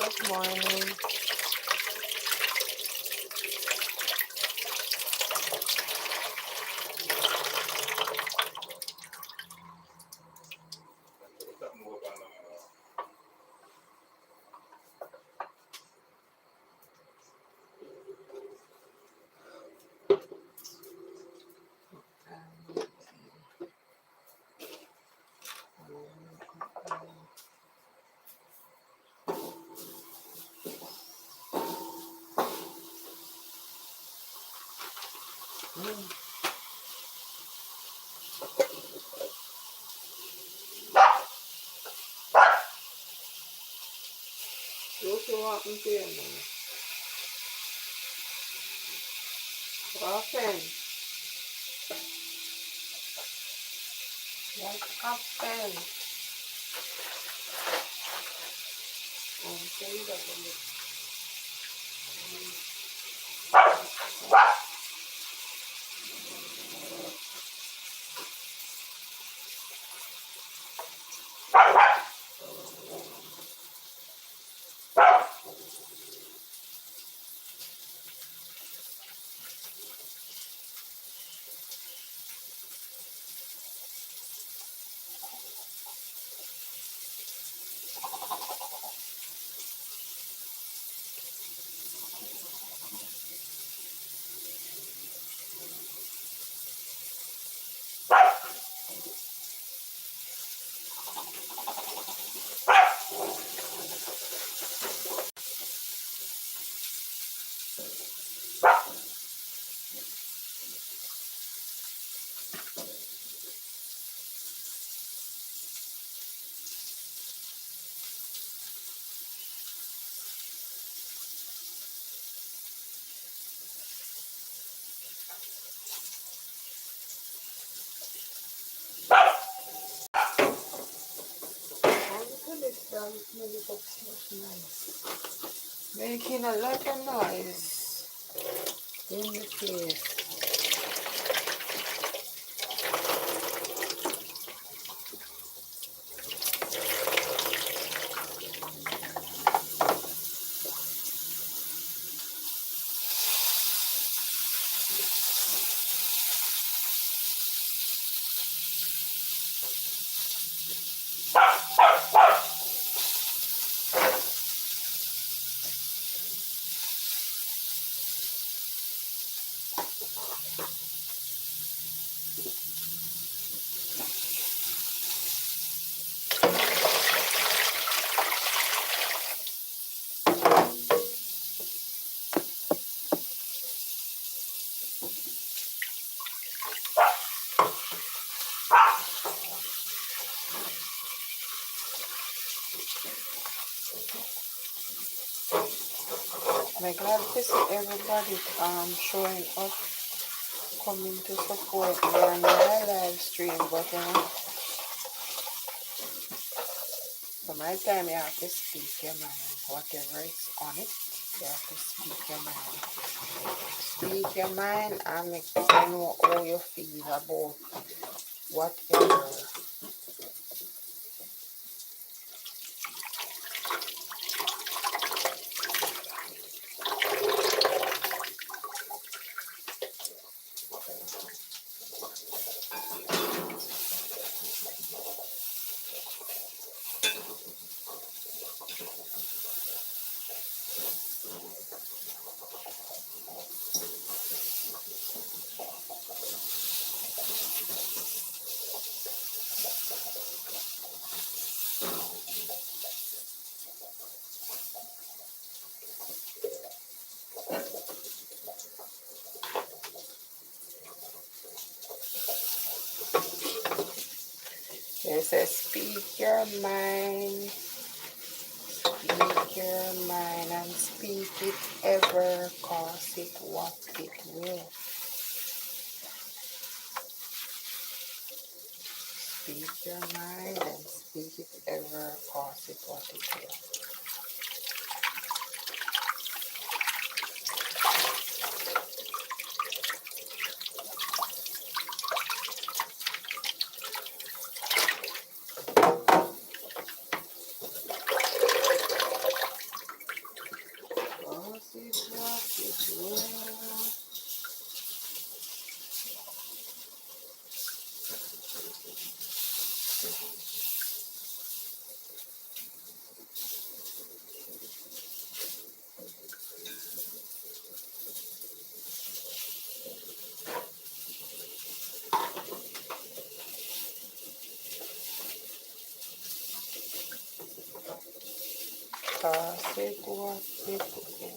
Good morning. Look what I'm doing now. Often, what happened? Okay, making a lot of noise in the face. I'm glad to see everybody showing up, coming to support me on my live stream, but for my time you have to speak your mind. Whatever is on it, you have to speak your mind. Speak your mind and make people know how you feel about whatever. It says speak your mind, speak your mind and speak it ever, cause it what it will. Speak your mind and speak it ever, cause it what it will. Take what? Take yeah.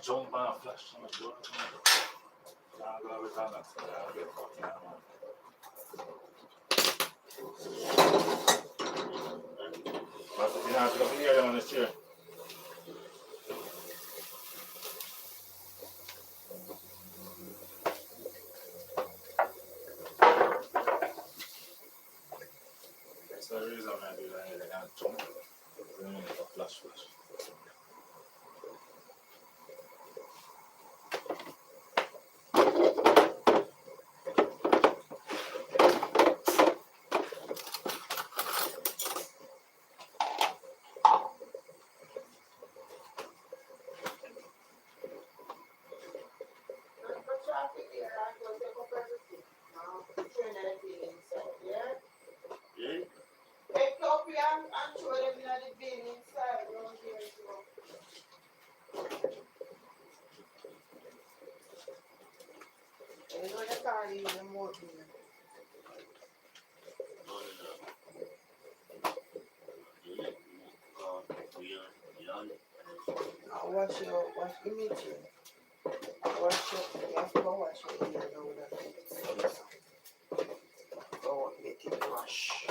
Jump on a flash on the door. I'm going to return that. But you have to hear them on the chair. That's the reason I do that. I can't jump. I'm going to flash. Wash give me two. Wash your, you have to go wash your ear now that go make it wash.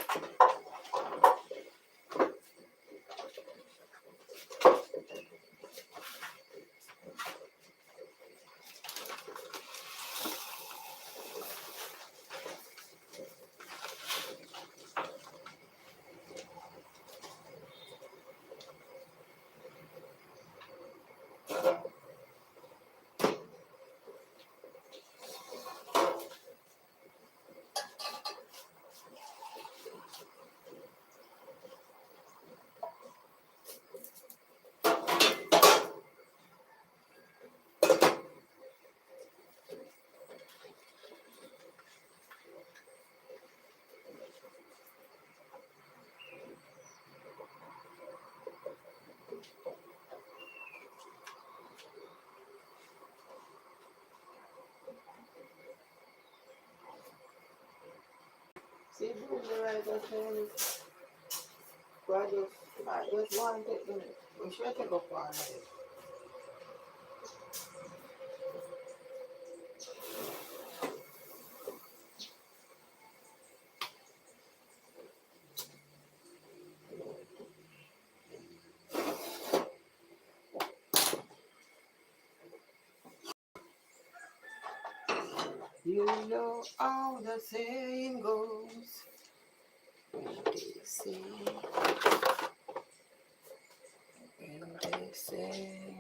See, do the right thing. I just want to take them. We should take up one of it. You know how the saying goes. When they say,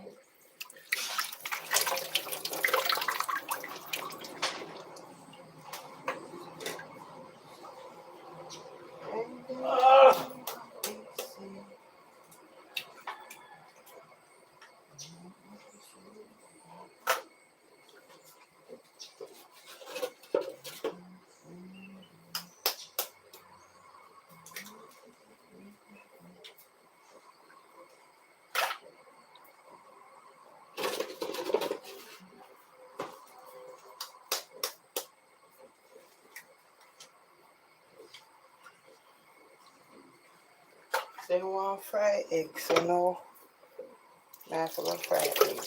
say you want fried egg, so now I forgot fried egg.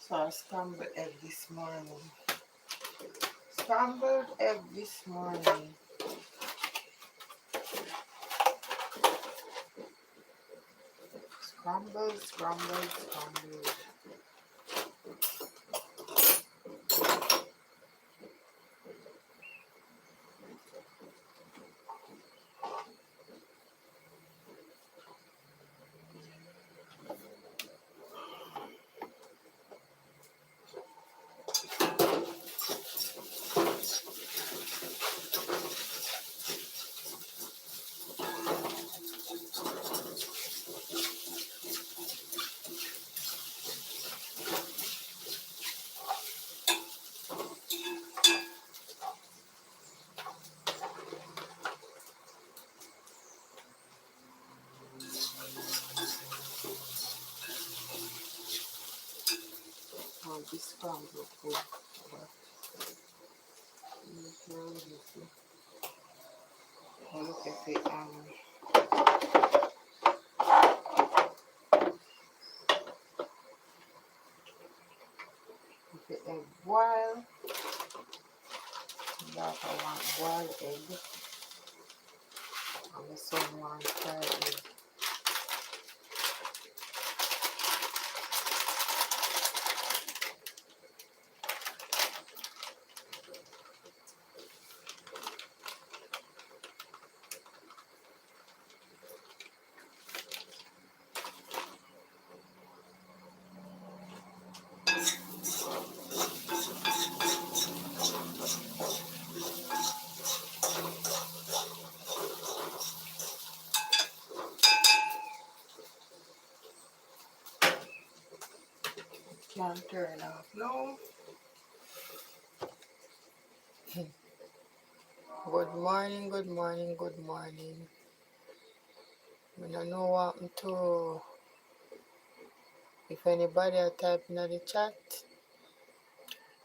So I scrambled egg this morning. Scrambled egg this morning. Scrambled. Oh, this scrambled food. But look at it, if the egg boil, that I want boiled egg, and the son want fried egg. man turn off now. Good morning, good morning, good morning. I don't know what happened to if anybody are typing in the chat.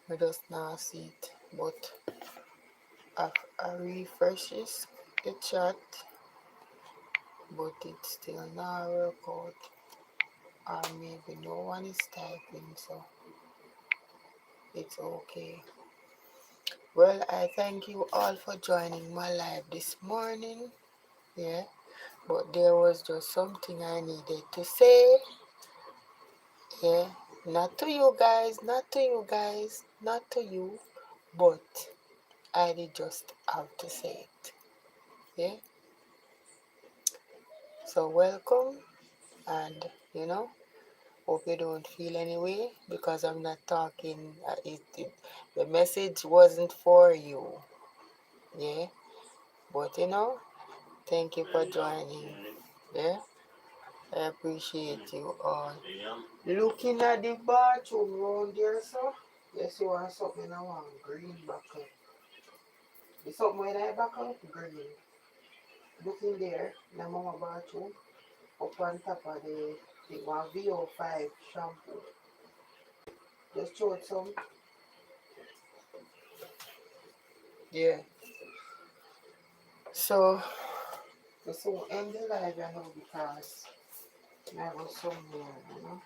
I just now see it. But I refreshes the chat, but it still not work out. Or maybe no one is typing, so it's okay. Well, I thank you all for joining my live this morning. Yeah, but there was just something I needed to say. Yeah, not to you guys, not to you guys, not to you, but I did just have to say it. Yeah, so welcome, and hope you don't feel any way because I'm not talking. The message wasn't for you. Yeah, but thank you for joining. Yeah, I appreciate you all. Looking at the bathroom round there, so yes, you want something I want green buckle. There's something in that buckle, green. Looking there, in the mama bathroom, up on top of the one VO5 shampoo. Just throw it some. Yeah. So, let's end the live now because I go somewhere,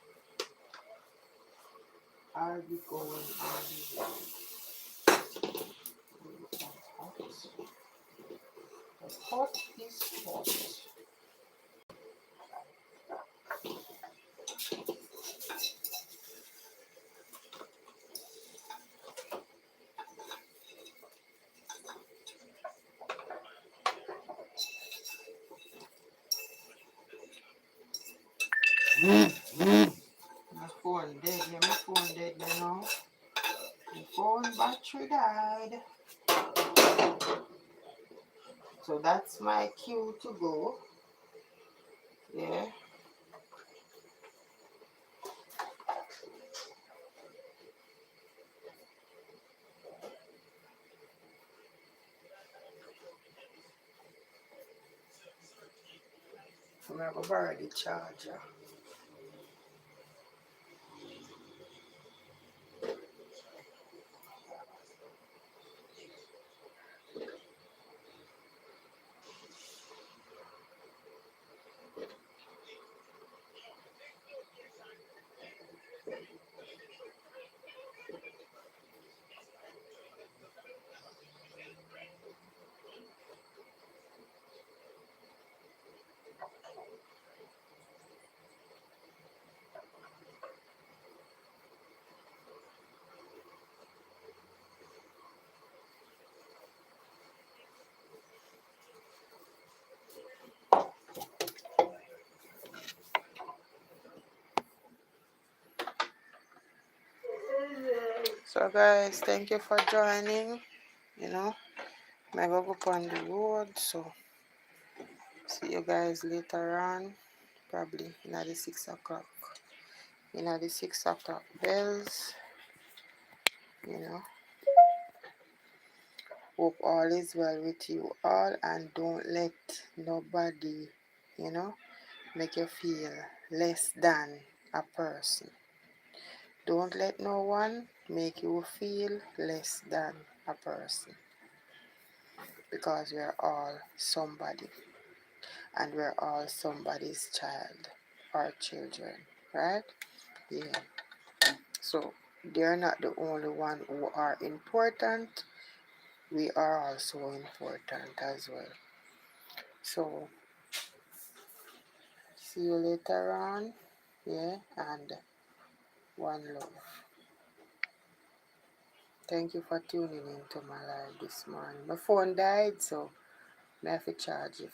I'll be going on the hot. The hot is hot. My phone dead, yeah, my phone dead now. My phone battery died. So that's my cue to go. Yeah. I'm going to borrow the charger. So guys, thank you for joining. I go up on the road, so see you guys later on, probably in the 6 o'clock. In the 6 o'clock bells, you know. Hope all is well with you all, and don't let nobody, make you feel less than a person. Don't let no one make you feel less than a person, because we're all somebody, and we're all somebody's child or children, right? Yeah. So they're not the only one who are important. We are also important as well. So see you later on. Yeah, and one love. Thank you for tuning in to my live this morning. My phone died, so I have to charge it.